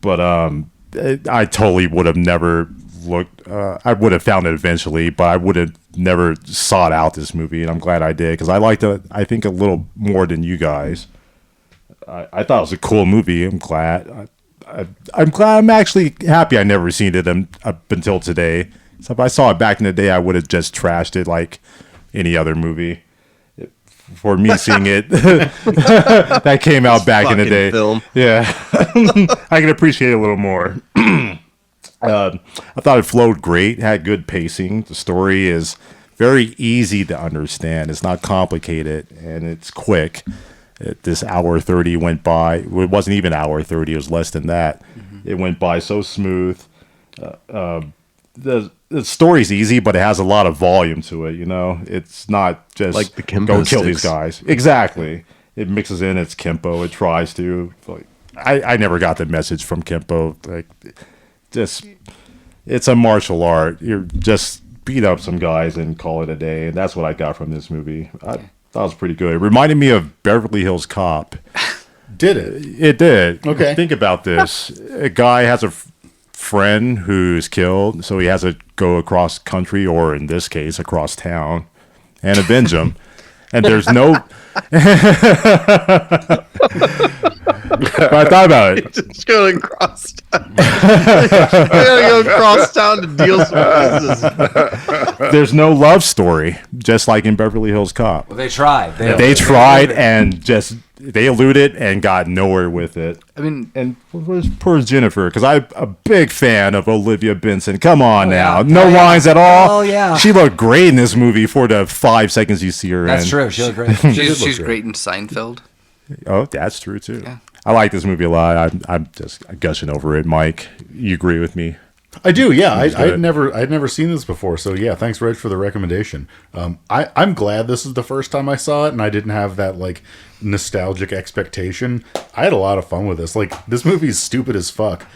F: But I totally would have never looked. I would have found it eventually, but I would have never sought out this movie, and I'm glad I did because I liked it. I think a little more than you guys. I thought it was a cool movie. I'm glad. I'm glad. I'm actually happy I never seen it up until today. So if I saw it back in the day, I would have just trashed it like any other movie. For me seeing it, that came out back in the day.
C: Film.
F: Yeah, I can appreciate it a little more. I thought it flowed great, had good pacing. The story is very easy to understand. It's not complicated, and it's quick. This hour 30 went by. It wasn't even hour 30. It was less than that. Mm-hmm. It went by so smooth. The story's easy, but it has a lot of volume to it. It's not just
C: like the Kenpo
F: go kill
C: sticks.
F: these guys. Exactly. It mixes in its Kenpo. It tries to. Like, I never got the message from Kenpo. Like, just it's a martial art. You're just beat up some guys and call it a day. And that's what I got from this movie. I thought it was pretty good. It reminded me of Beverly Hills Cop.
A: Did it?
F: It did.
A: Okay.
F: Think about this. A guy has a friend who's killed, so he has to go across country, or in this case, across town, and avenge him. and there's no. But I thought about it.
C: Just going cross town. I gotta go cross town to deal some business.
F: There's no love story, just like in Beverly Hills Cop.
B: Well, they tried.
F: They tried and just they eluded and got nowhere with it.
D: I mean,
F: And poor Jennifer, because I'm a big fan of Olivia Benson. Come on now,
B: yeah.
F: no
B: Oh, yeah.
F: lines at all.
B: Oh, yeah.
F: She looked great in this movie for the 5 seconds you see her
B: That's
F: in.
B: true. She looked great.
D: she's great in Seinfeld.
F: Oh, that's true too.
D: Yeah.
F: I like this movie a lot. I'm just gushing over it. Mike, you agree with me?
A: I do, yeah.
F: Let's do
A: I'd
F: it.
A: never seen this before, so yeah. Thanks, Reg, for the recommendation. I'm glad this is the first time I saw it, and I didn't have that like nostalgic expectation. I had a lot of fun with this. Like, this movie's stupid as fuck,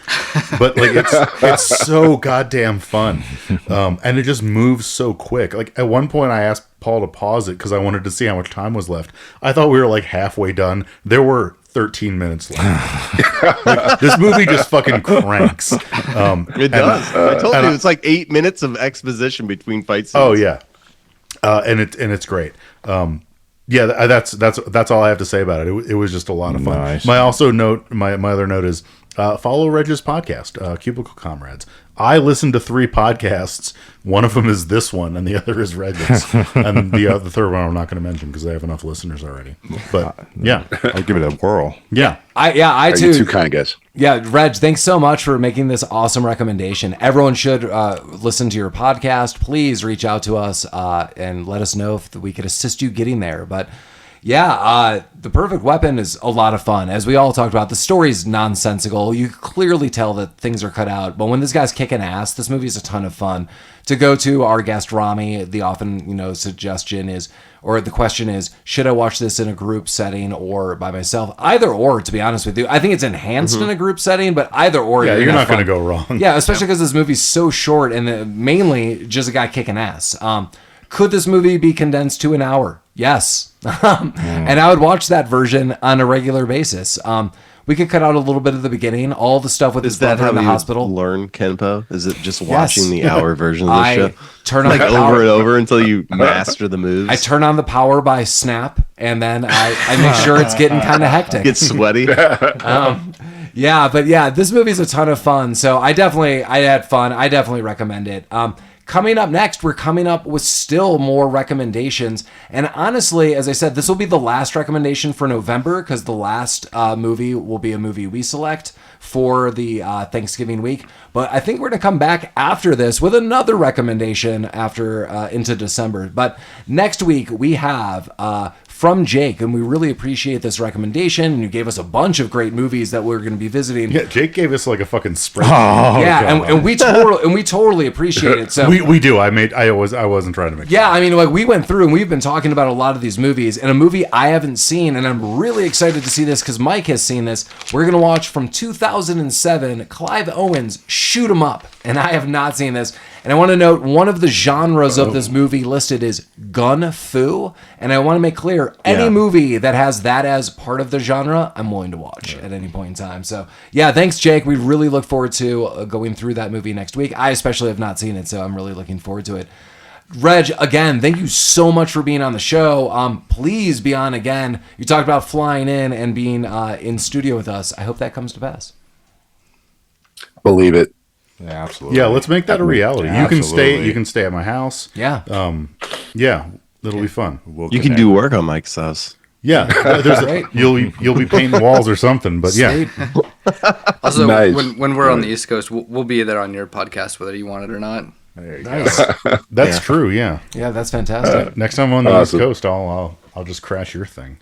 A: but like it's so goddamn fun, and it just moves so quick. Like at one point, I asked Paul to pause it because I wanted to see how much time was left. I thought we were like halfway done. There were 13 minutes left. Like, this movie just fucking cranks.
C: It does. I told you it's like 8 minutes of exposition between fight scenes.
A: Oh yeah, and it's great. Yeah, that's all I have to say about it. It was just a lot of fun.
F: Nice.
A: My other note is follow Reg's podcast, Cubicle Comrades. I listen to 3 podcasts. One of them is this one, and the other is Reg's, and the third one I'm not going to mention because I have enough listeners already. But yeah,
F: I'll give it a whirl.
A: yeah.
B: I
E: Are
B: too.
E: you too kind, guys?
B: Yeah, Reg, thanks so much for making this awesome recommendation. Everyone should listen to your podcast. Please reach out to us and let us know if we could assist you getting there. But yeah, The Perfect Weapon is a lot of fun. As we all talked about, the story's nonsensical. You clearly tell that things are cut out. But when this guy's kicking ass, this movie is a ton of fun. To go to our guest Rami, the often suggestion is, or the question is, should I watch this in a group setting or by myself? Either or, to be honest with you. I think it's enhanced in a group setting, but either or.
A: Yeah, you're
B: gonna
A: not going to
B: have
A: go
B: fun.
A: wrong.
B: Yeah, especially because this movie's so short and mainly just a guy kicking ass. Could this movie be condensed to an hour? Yes. And I would watch that version on a regular basis. We could cut out a little bit of the beginning, all the stuff with his
C: Is that
B: brother
C: how
B: in the
C: you
B: hospital.
C: learn Kenpo? Is it just watching the hour version of the
B: I
C: show?
B: turn on
C: Like
B: the power,
C: over and over until you master the moves?
B: I turn on the power by snap, and then I make sure it's getting kind of hectic.
C: Get sweaty.
B: Yeah, but yeah, this movie's a ton of fun. So I had fun. I definitely recommend it. Coming up next, we're coming up with still more recommendations. And honestly, as I said, this will be the last recommendation for November because the last movie will be a movie we select for the Thanksgiving week. But I think we're going to come back after this with another recommendation after into December. But next week, we have from Jake, and we really appreciate this recommendation. And you gave us a bunch of great movies that we're going to be visiting.
A: Yeah, Jake gave us like a fucking spread.
B: Yeah, and we totally appreciate it. So
A: we do. I wasn't trying to make.
B: yeah, I mean, like we went through and we've been talking about a lot of these movies, and a movie I haven't seen, and I'm really excited to see this because Mike has seen this. We're gonna watch from 2007, Clive Owen's Shoot 'Em Up, and I have not seen this. And I want to note one of the genres of this movie listed is gun fu, and I want to make clear any movie that has that as part of the genre, I'm willing to watch at any point in time. So yeah, thanks, Jake. We really look forward to going through that movie next week. I especially have not seen it, so I'm really looking forward to it. Reg, again, thank you so much for being on the show. Please be on again. You talked about flying in and being in studio with us. I hope that comes to pass.
E: Believe it.
F: Yeah, absolutely.
A: Yeah, let's make that a reality.
F: Yeah, absolutely.
A: You can stay at my house.
B: Yeah.
A: Yeah, it'll be fun.
F: We'll
C: You can
F: connect.
C: do work on Mike's house.
A: Yeah, you'll be painting walls or something. But yeah,
D: Also,
E: Nice.
D: when we're on the East Coast, we'll be there on your podcast whether you want it or not.
F: There you go.
B: Nice.
A: that's true. Yeah.
B: Yeah, that's fantastic.
A: Next time I'm on the
E: Awesome.
A: East Coast, I'll just crash your thing.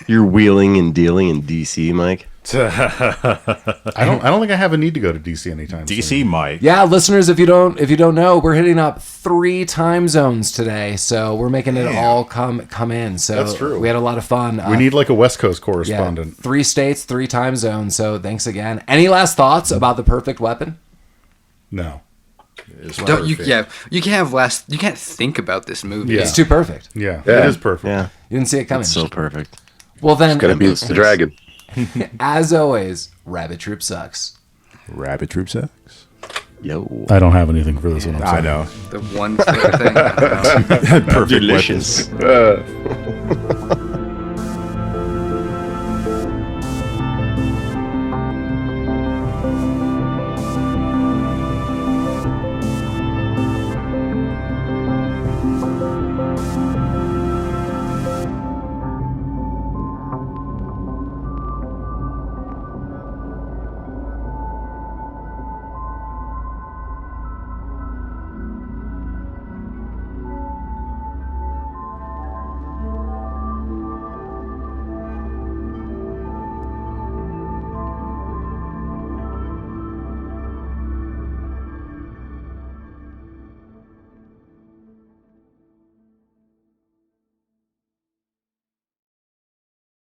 C: You're wheeling and dealing in DC, Mike.
A: I don't think I have a need to go to DC anytime soon.
F: DC Mike.
B: Yeah, listeners, if you don't know, we're hitting up 3 time zones today, so we're making it all come in. So
A: That's true.
B: We had a lot of fun.
A: We need like a West Coast
B: yeah,
A: correspondent.
B: 3 states, 3 time zones. So thanks again. Any last thoughts about The Perfect Weapon?
A: No.
D: You can't think about this movie.
A: Yeah.
B: It's too perfect.
A: Yeah,
E: Yeah.
A: it is perfect.
C: Yeah.
B: You didn't see it coming.
C: It's so perfect.
B: Well then,
E: Gonna be the dragon.
B: as always, Rabbit Troop sucks.
F: Rabbit Troop Sex.
C: Yo.
A: I don't have anything for this one. I'm
F: I
A: sorry.
F: know.
D: The one thing. I don't know.
F: Perfect
C: Delicious.
F: weapons.